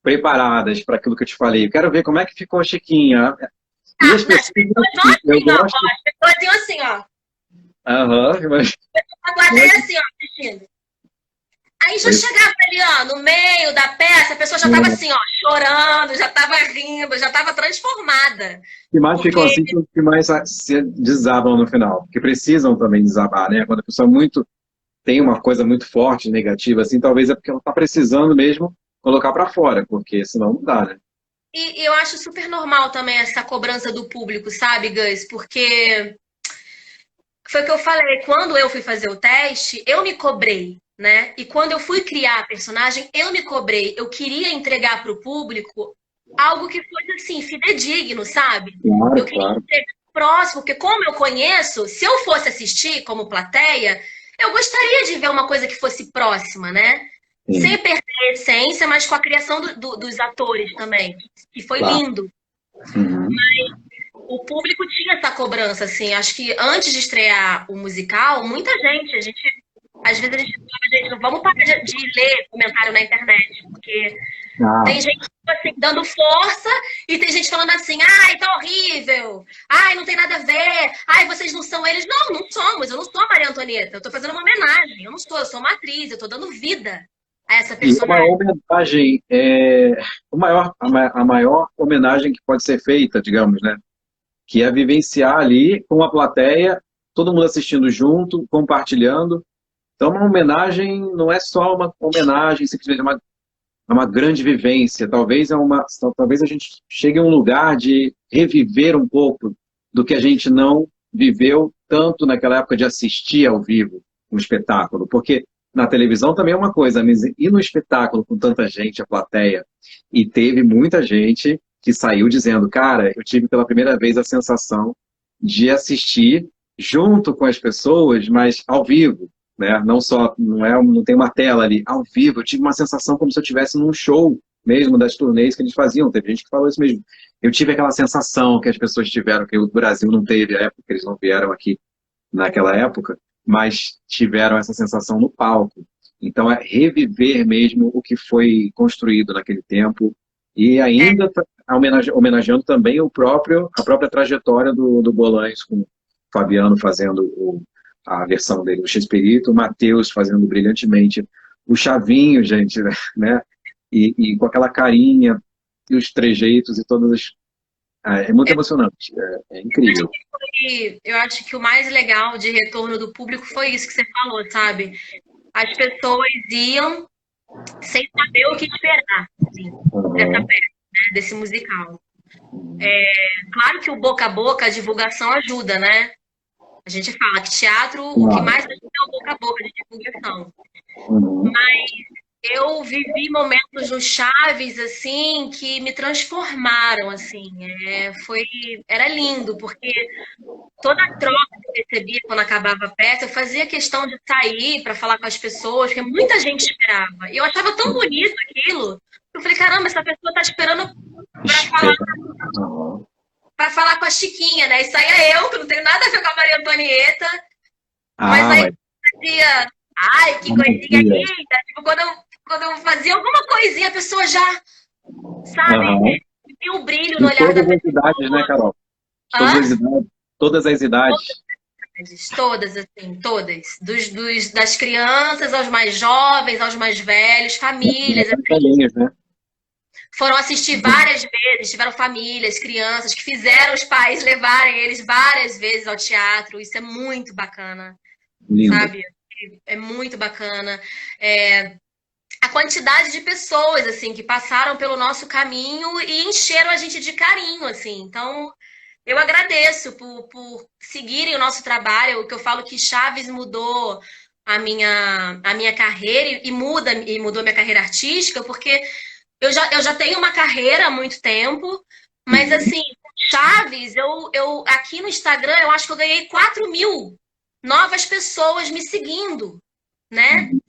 preparadas para aquilo que eu te falei. Eu quero ver como é que ficou a Chiquinha. E as pessoas, eu gosto... As pessoas iam assim, ó. Aham, mas... A plateia assim, ó, assistindo. Aí já chegava ali, ó, no meio da peça, a pessoa já tava assim, ó, chorando, já tava rindo, já tava transformada. Que mais ficam assim, que mais se desabam no final. Porque precisam também desabar, né? Quando a pessoa tem uma coisa muito forte, negativa, assim, talvez é porque ela tá precisando mesmo colocar para fora, porque senão não dá, né? E eu acho super normal também essa cobrança do público, sabe, Gus? Porque foi o que eu falei, quando eu fui fazer o teste, eu me cobrei, né? E quando eu fui criar a personagem, eu me cobrei. Eu queria entregar para o público algo que fosse assim, fidedigno, sabe? Eu Claro, queria claro. entregar próximo, porque como eu conheço, se eu fosse assistir como plateia, eu gostaria de ver uma coisa que fosse próxima, né? Sem Sim, perder a essência, mas com a criação dos atores também, que foi claro. lindo. Uhum. O público tinha essa cobrança, assim. Acho que antes de estrear o musical, muita gente, às vezes a gente fala, gente, não vamos parar de ler comentário na internet, porque Ah, tem gente tipo assim, dando força e tem gente falando assim, ai, tá horrível, ai, não tem nada a ver, ai, vocês não são eles. Não, não somos, eu não sou a Maria Antonieta, eu tô fazendo uma homenagem, eu não sou, eu sou uma atriz, eu tô dando vida a essa e uma personagem. homenagem, a maior homenagem que pode ser feita, digamos, né? Que é vivenciar ali com a plateia, todo mundo assistindo junto, compartilhando. Então, uma homenagem não é só uma homenagem, simplesmente é uma grande vivência. Talvez a gente chegue a um lugar de reviver um pouco do que a gente não viveu tanto naquela época de assistir ao vivo um espetáculo, porque na televisão também é uma coisa, mas ir no espetáculo com tanta gente, a plateia, e teve muita gente que saiu dizendo, cara, eu tive pela primeira vez a sensação de assistir junto com as pessoas, mas ao vivo, né? Não só, não tem uma tela ali, ao vivo, eu tive uma sensação como se eu estivesse num show mesmo das turnês que eles faziam, teve gente que falou isso mesmo. Eu tive aquela sensação que as pessoas tiveram, que o Brasil não teve, a época que eles não vieram aqui naquela época, mas tiveram essa sensação no palco. Então é reviver mesmo o que foi construído naquele tempo e ainda homenageando também a própria trajetória do Bolanhos, com o Fabiano fazendo a versão dele, o Chespirito, o Matheus fazendo brilhantemente, o Chavinho, gente, né? E com aquela carinha e os trejeitos e todas as... É muito emocionante, é incrível. Eu acho que o mais legal de retorno do público foi isso que você falou, sabe? As pessoas iam sem saber o que esperar, assim, dessa Uhum. peça, né, desse musical. Claro que o boca a boca, a divulgação ajuda, né? A gente fala que teatro, o que Claro. mais ajuda é o boca a boca de divulgação. Uhum. Eu vivi momentos no Chaves, assim, que me transformaram, assim. Era lindo, porque toda a troca que eu recebia quando acabava a peça, eu fazia questão de sair para falar com as pessoas, porque muita gente esperava. E eu achava tão bonito aquilo. Eu falei, caramba, essa pessoa tá esperando para falar, Espera. Uhum. para falar com a Chiquinha, né? Isso aí é eu, que não tenho nada a ver com a Maria Antonieta. Mas Ah, aí mas eu fazia, ai, que uma coisinha magia. linda. Tipo, quando eu fazia alguma coisinha, a pessoa já, sabe, Aham. viu o brilho no Em olhar da todas as idades, né, pessoa. Carol? Todas Hã? as idades. Todas as idades. Todas, assim, todas. Das crianças aos mais jovens, aos mais velhos, famílias. As velhinhas, né? Foram assistir várias vezes, tiveram famílias, crianças, que fizeram os pais levarem eles várias vezes ao teatro. Isso é muito bacana, Lindo. sabe? É muito bacana. A quantidade de pessoas, assim, que passaram pelo nosso caminho e encheram a gente de carinho, assim. Então, eu agradeço por seguirem o nosso trabalho. O que eu falo que Chaves mudou a minha carreira e mudou a minha carreira artística, porque eu já tenho uma carreira há muito tempo, mas Uhum. assim, Chaves, eu aqui no Instagram eu acho que eu ganhei 4.000 novas pessoas me seguindo, né? Uhum.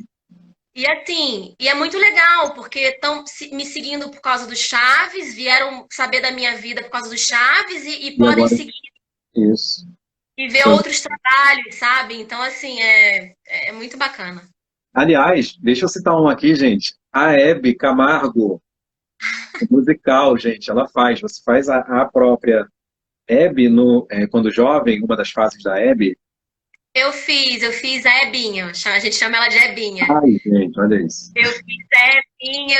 E assim, e é muito legal, porque estão me seguindo por causa do Chaves, vieram saber da minha vida por causa do Chaves e E podem agora, seguir isso. e ver Show. outros trabalhos, sabe? Então, assim, é muito bacana. Aliás, deixa eu citar um aqui, gente. A Hebe Camargo, musical, gente, ela faz. Você faz a própria Hebe, quando jovem, uma das fases da Hebe. Eu fiz a Ebinha, a gente chama ela de Ebinha. Ai, gente, olha isso. Eu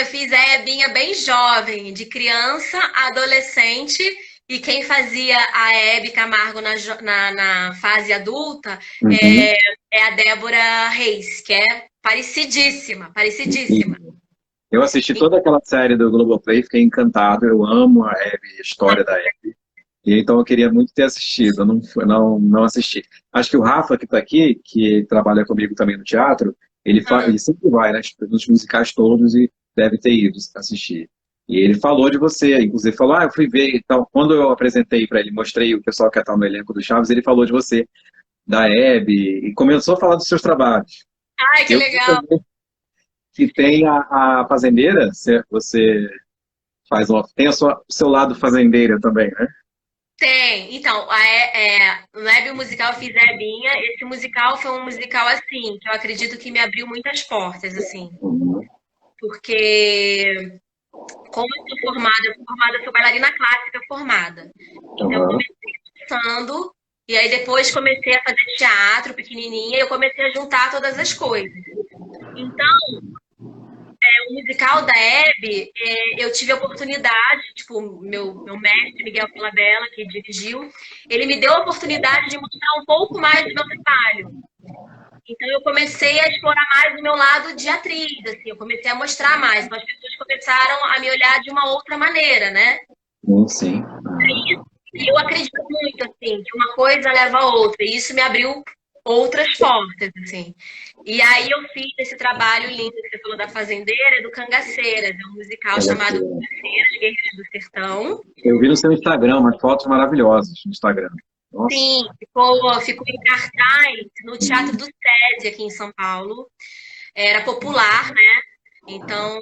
fiz a Ebinha bem jovem, de criança, adolescente, e quem fazia a Hebe Camargo na fase adulta Uhum. é, é a Débora Reis, que é parecidíssima, parecidíssima. Eu assisti toda aquela série do Globoplay, fiquei encantado. Eu amo a Hebe, a história da Hebe. E então eu queria muito ter assistido, eu não assisti. Acho que o Rafa, que está aqui, que trabalha comigo também no teatro, ele sempre vai, né, nos musicais todos e deve ter ido assistir. E ele falou de você, inclusive falou, eu fui ver e tal. Quando eu apresentei para ele, mostrei o pessoal que está no elenco do Chaves, ele falou de você, da Hebe, e começou a falar dos seus trabalhos. Ai, que legal! Que tem a fazendeira, você faz tem o seu lado fazendeira também, né? Tem. Então, no Hebe musical eu fiz a Hebinha. Esse musical foi um musical, assim, que eu acredito que me abriu muitas portas, assim. Porque, como eu sou bailarina clássica formada. Então, eu comecei dançando, e aí depois comecei a fazer teatro pequenininha, e eu comecei a juntar todas as coisas. Então, o musical da Hebe, eu tive a oportunidade, tipo, meu mestre, Miguel Falabella, que dirigiu, ele me deu a oportunidade de mostrar um pouco mais do meu trabalho. Então, eu comecei a explorar mais o meu lado de atriz, assim, eu comecei a mostrar mais. Então, as pessoas começaram a me olhar de uma outra maneira, né? Sim. E eu acredito muito, assim, que uma coisa leva a outra. E isso me abriu outras portas, assim. E aí eu fiz esse trabalho lindo que você falou da Fazendeira, do Cangaceiras. É um musical chamado Cangaceiras, Guerreiros do Sertão. Eu vi no seu Instagram, umas fotos maravilhosas no Instagram. Nossa. Sim, ficou em cartaz no Teatro do SESI, aqui em São Paulo. Era popular, né? Então,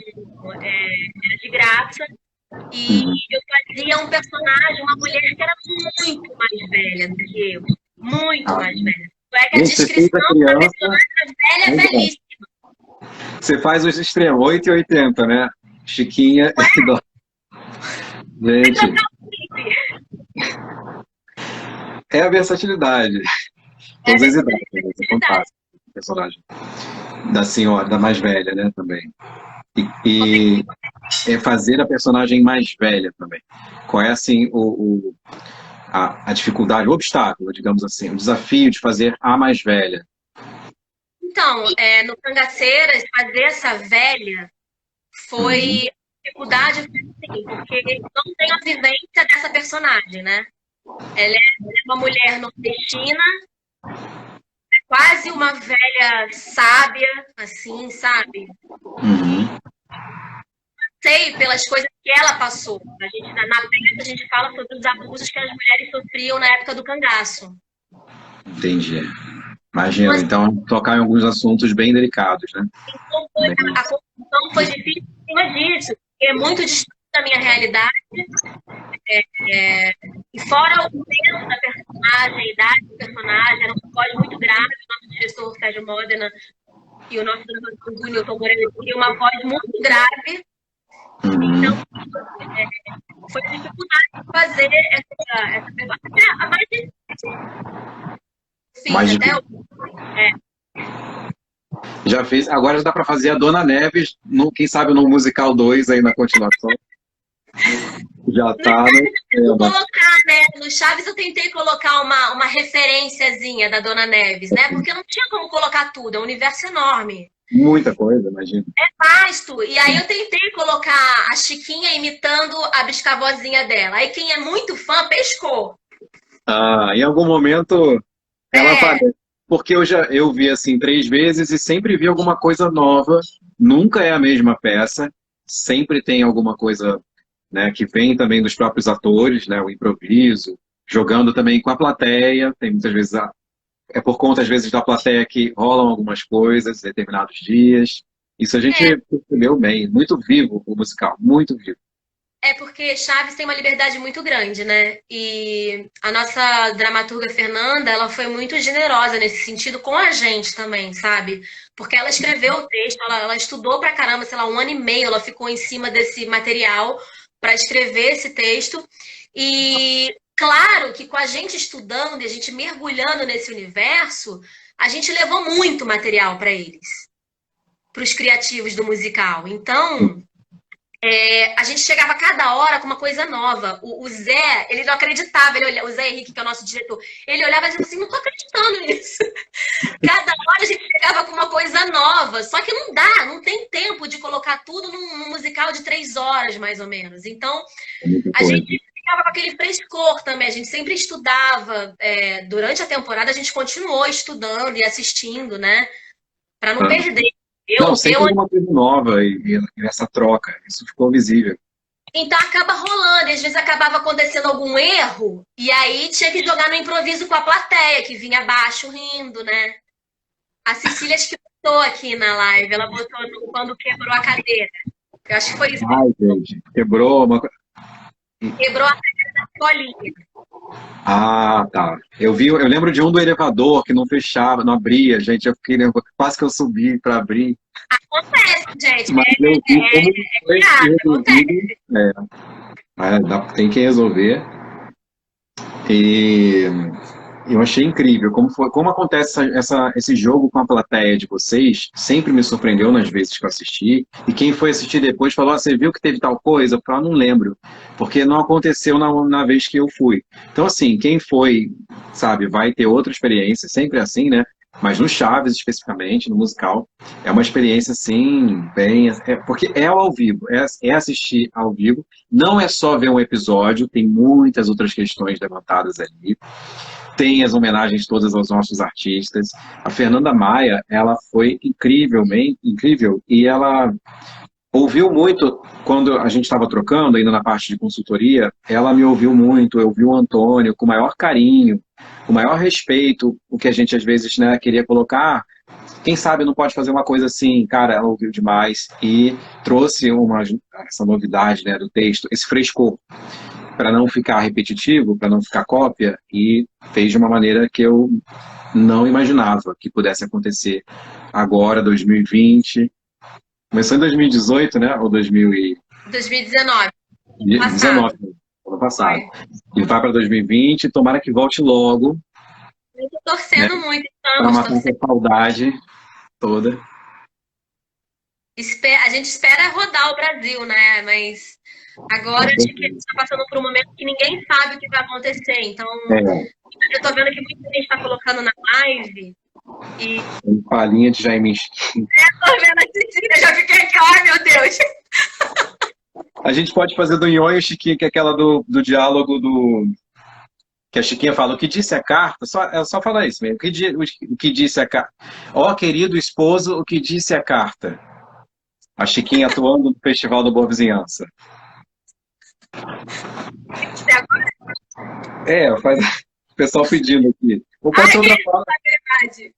era de graça. E eu fazia um personagem, uma mulher que era muito mais velha do que eu. Muito mais velha. É que a descrição da personagem velha é velhíssima. Você faz os extremos, 8 e 80, né? Chiquinha e gente. É a versatilidade. Todas as idades. É fantástico. O personagem da senhora, da mais velha, né? Também. E é fazer a personagem mais velha também. Qual é, assim, a dificuldade, o obstáculo, digamos assim, o desafio de fazer a mais velha? Então, no Cangaceiras, fazer essa velha foi dificuldade, sim, porque não tem a vivência dessa personagem, né? Ela é uma mulher nordestina, quase uma velha sábia, assim, sabe? Sei pelas coisas que ela passou. Na peça a gente fala sobre os abusos que as mulheres sofriam na época do cangaço. Entendi. Imagina, então tocar em alguns assuntos bem delicados, né? Então, a construção foi difícil em cima disso, porque é muito distante da minha realidade. E fora o peso da personagem, a idade do personagem, era uma voz muito grave. O nosso diretor, Sérgio Modena, e o nosso dramaturgo, Nilton Moreira, tinha uma voz muito grave. Então, foi dificuldade de fazer essa pergunta. A mais difícil. Já fez, agora já dá para fazer a Dona Neves, quem sabe no musical 2 aí na continuação. Já tá, né? Colocar, né? No Chaves eu tentei colocar uma referenciazinha da Dona Neves, né? Porque não tinha como colocar tudo, é um universo enorme. Muita coisa, imagina. É vasto. E aí eu tentei colocar a Chiquinha imitando a biscavozinha dela. Aí quem é muito fã pescou. Em algum momento ela aparece. Porque eu vi assim 3 vezes e sempre vi alguma coisa nova. Nunca é a mesma peça. Sempre tem alguma coisa, né, que vem também dos próprios atores, né, o improviso, jogando também com a plateia. Tem muitas vezes é por conta, às vezes, da plateia que rolam algumas coisas em determinados dias. Isso a gente percebeu bem. Muito vivo o musical, muito vivo. É porque Chaves tem uma liberdade muito grande, né? E a nossa dramaturga Fernanda, ela foi muito generosa nesse sentido com a gente também, sabe? Porque ela escreveu o texto, ela estudou pra caramba, sei lá, 1 ano e meio, ela ficou em cima desse material para escrever esse texto. E claro que com a gente estudando e a gente mergulhando nesse universo, a gente levou muito material para eles, para os criativos do musical. Então, a gente chegava a cada hora com uma coisa nova. O Zé, ele não acreditava, o Zé Henrique, que é o nosso diretor, ele olhava e dizia assim, não tô acreditando nisso. Cada hora a gente chegava com uma coisa nova, só que não tem tempo de colocar tudo num musical de 3 horas, mais ou menos. Então, a gente ficava com aquele frescor também. A gente sempre estudava. Durante a temporada, a gente continuou estudando e assistindo, né? Para não Ah. perder. Não, Eu, sempre alguma coisa nova e essa troca. Isso ficou visível. então acaba rolando, e às vezes acabava acontecendo algum erro, e aí tinha que jogar no improviso com a plateia, que vinha abaixo rindo, né? A Cecília acho que botou aqui na live, ela botou quando quebrou a cadeira. Eu acho que foi isso, Ai, gente, quebrou uma coisa. quebrou a cadeira da escolinha. Ah, tá. Eu lembro de um do elevador que não fechava, não abria, gente. Eu fiquei, quase que eu subi para abrir. Acontece, gente, Mas eu vi como foi acontece. resolvido. Tem que resolver. E eu achei incrível como acontece esse jogo com a plateia de vocês. Sempre me surpreendeu nas vezes que eu assisti. E quem foi assistir depois falou: você viu que teve tal coisa? Eu falei: não lembro, porque não aconteceu na vez que eu fui. Então, assim, quem foi, sabe, vai ter outra experiência. Sempre é assim, né? Mas no Chaves, especificamente, no musical, é uma experiência, assim, bem... porque é ao vivo, é assistir ao vivo. Não é só ver um episódio, tem muitas outras questões levantadas ali. Tem as homenagens todas aos nossos artistas. A Fernanda Maia, ela foi incrivelmente incrível, e ela ouviu muito quando a gente estava trocando, ainda na parte de consultoria. Ela me ouviu muito, eu ouvi o Antônio com o maior carinho, com o maior respeito, o que a gente às vezes, né, queria colocar. Quem sabe não pode fazer uma coisa assim. Cara, ela ouviu demais e trouxe essa novidade, né, do texto, esse frescor, para não ficar repetitivo, para não ficar cópia, e fez de uma maneira que eu não imaginava que pudesse acontecer agora, 2020. Começou em 2018, né? Ou 2019. 2019, ano passado. E vai para 2020, tomara que volte logo, Eu tô né? torcendo muito, Para estamos matar essa torcendo. saudade toda. A gente espera rodar o Brasil, né? Mas agora acho que a gente está passando por um momento que ninguém sabe o que vai acontecer. Então, É, eu tô vendo que muita gente está colocando na live e tem palhinha de Jaime. tô vendo a Cecília, já fiquei aqui, ai meu Deus. A gente pode fazer do Nhonho Chiquinho, que é aquela do diálogo que a Chiquinha fala: o que disse a carta? Ela só fala isso mesmo. O que disse a carta? Ó, querido esposo, o que disse a carta? A Chiquinha atuando no Festival da Boa Vizinhança. Faz o pessoal pedindo aqui. Ou pode ser Ai, outra forma. verdade.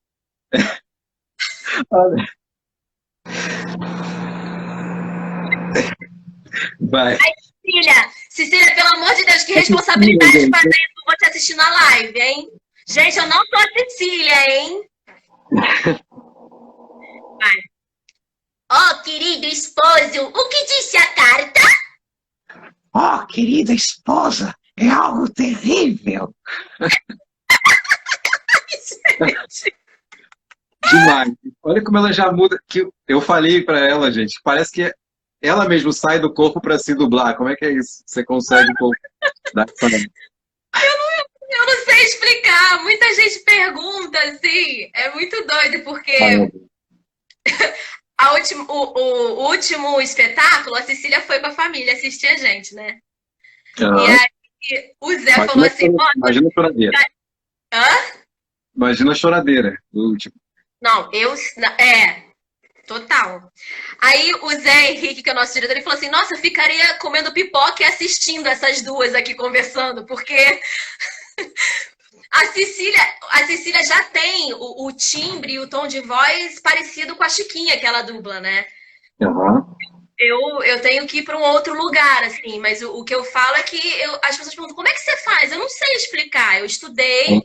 Vai. Ai, Cecília, pelo amor de Deus, que responsabilidade de fazer isso com você assistindo a live, hein? Gente, eu não sou a Cecília, hein? Vai. Ó, querido esposo, o que disse a carta? Ó, querida esposa, é algo terrível. Demais. Olha como ela já muda. Que eu falei pra ela, gente, parece que ela mesmo sai do corpo pra se dublar. Como é que é isso? Você consegue dar essa... Eu não sei explicar. Muita gente pergunta, assim. É muito doido, porque o último espetáculo, a Cecília foi com a família assistir a gente, né? Uhum. E aí o Zé falou assim... Imagina a choradeira. Hã? Imagina a choradeira do último. Não, total. Aí o Zé Henrique, que é o nosso diretor, ele falou assim: nossa, eu ficaria comendo pipoca e assistindo essas duas aqui conversando, porque a Cecília já tem o timbre e o tom de voz parecido com a Chiquinha, que ela dubla, né? Uhum. Eu tenho que ir para um outro lugar, assim, mas o que eu falo é que as pessoas perguntam: como é que você faz? Eu não sei explicar. Eu estudei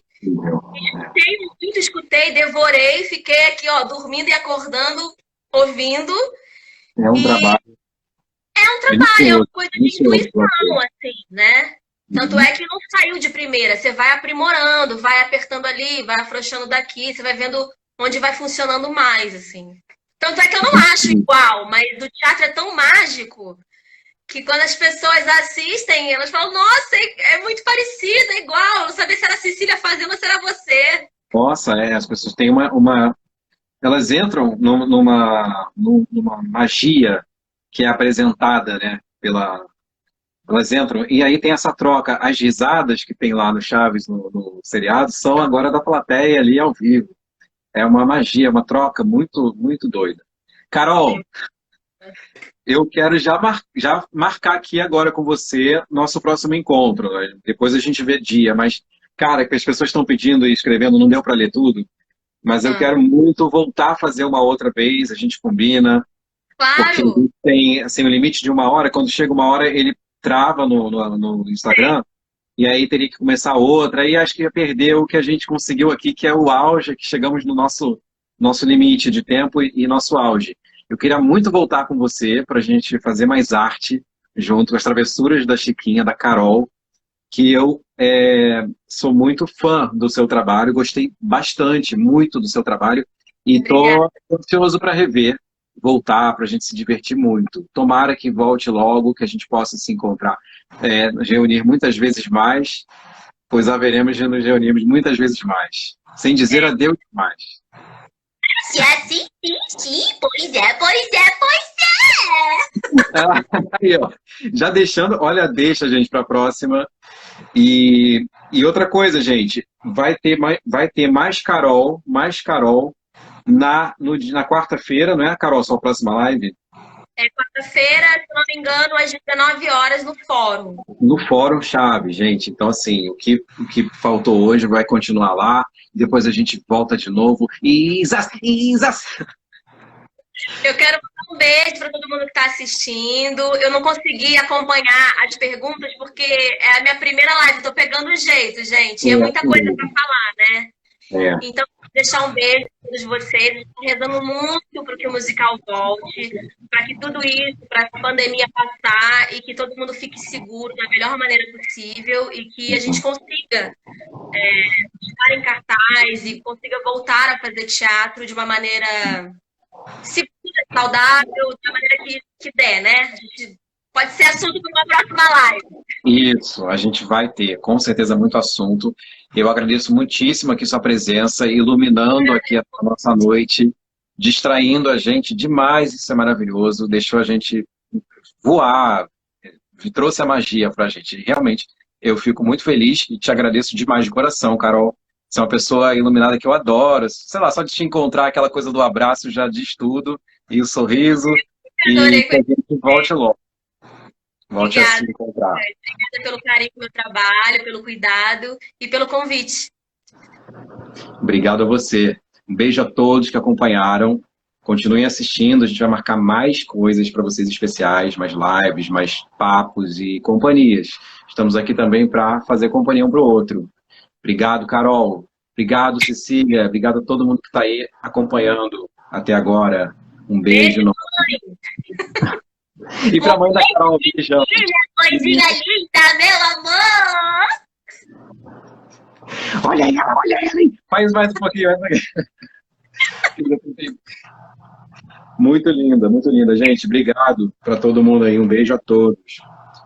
escutei, devorei, fiquei aqui, ó, dormindo e acordando, ouvindo. É um trabalho. É um trabalho, é uma coisa de intuição, assim, né? Tanto é que não saiu de primeira. Você vai aprimorando, vai apertando ali, vai afrouxando daqui, você vai vendo onde vai funcionando mais, assim. Tanto é que eu não acho igual, mas o teatro é tão mágico que quando as pessoas assistem, elas falam: nossa, é muito parecido, é igual. Eu não sabia se era a Cecília fazendo ou se era você. Nossa, as pessoas têm elas entram numa magia que é apresentada, né, Elas entram, e aí tem essa troca. As risadas que tem lá no Chaves, no seriado, são agora da plateia ali ao vivo. É uma magia, uma troca muito, muito doida. Carol, eu quero já marcar aqui agora com você nosso próximo encontro, né? Depois a gente vê dia, mas, cara, que as pessoas estão pedindo e escrevendo, não deu para ler tudo, mas eu quero muito voltar a fazer uma outra vez, a gente combina, porque Claro! tem assim, o limite de uma hora, quando chega uma hora ele trava no Instagram, e aí teria que começar outra, aí acho que ia perder o que a gente conseguiu aqui, que é o auge, que chegamos no nosso limite de tempo e nosso auge. Eu queria muito voltar com você para a gente fazer mais arte junto com as travessuras da Chiquinha, da Carol, que eu sou muito fã do seu trabalho, gostei bastante, muito do seu trabalho, e Obrigada. estou ansioso para rever, voltar, para a gente se divertir muito. Tomara que volte logo, que a gente possa se encontrar, nos reunir muitas vezes mais, pois haveremos de nos reunirmos muitas vezes mais, sem dizer adeus mais. Se assim, sim, pois é, pois é, pois Aí, ó, já deixando, olha, deixa, gente, para a próxima. E outra coisa, gente, vai ter mais Carol na quarta-feira, não é, Carol, sua próxima live? é. É quarta-feira, se não me engano, às 19 horas no fórum. No Fórum Chave, gente. Então, assim, o que faltou hoje vai continuar lá. Depois a gente volta de novo. Isas! Eu quero mandar um beijo para todo mundo que está assistindo. Eu não consegui acompanhar as perguntas porque é a minha primeira live. Estou pegando o jeito, gente. E é muita coisa para falar, né? É. Então, vou deixar um beijo para todos vocês. Estou rezando muito para que o musical volte, para que tudo isso, para a pandemia passar e que todo mundo fique seguro da melhor maneira possível e que a gente consiga estar em cartaz e consiga voltar a fazer teatro de uma maneira segura, saudável, da maneira que der, né? A gente pode ser assunto para uma próxima live. Isso, a gente vai ter, com certeza, muito assunto. Eu agradeço muitíssimo aqui sua presença, iluminando aqui a nossa noite, distraindo a gente demais, isso é maravilhoso, deixou a gente voar, trouxe a magia pra gente. Realmente, eu fico muito feliz e te agradeço demais de coração, Carol. Você é uma pessoa iluminada que eu adoro. Sei lá, só de te encontrar, aquela coisa do abraço já diz tudo, e o sorriso, e Adorei que a gente volte logo. Volte a se Obrigada. encontrar. Obrigada pelo carinho do meu trabalho, pelo cuidado e pelo convite. Obrigado a você. Um beijo a todos que acompanharam. Continuem assistindo, a gente vai marcar mais coisas para vocês especiais, mais lives, mais papos e companhias. Estamos aqui também para fazer companhia um para o outro. Obrigado, Carol. Obrigado, Cecília. Obrigado a todo mundo que está aí acompanhando até agora. Um beijo. E para a mãe da Carol, beijão. Coisinha linda, meu amor! Olha ela, olha ela. Faz mais um pouquinho. Muito linda, gente. Obrigado para todo mundo aí. Um beijo a todos.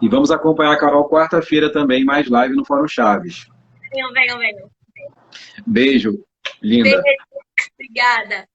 E vamos acompanhar a Carol quarta-feira também, mais live no Fórum Chaves. Venham. Beijo, linda. Beijo. Obrigada.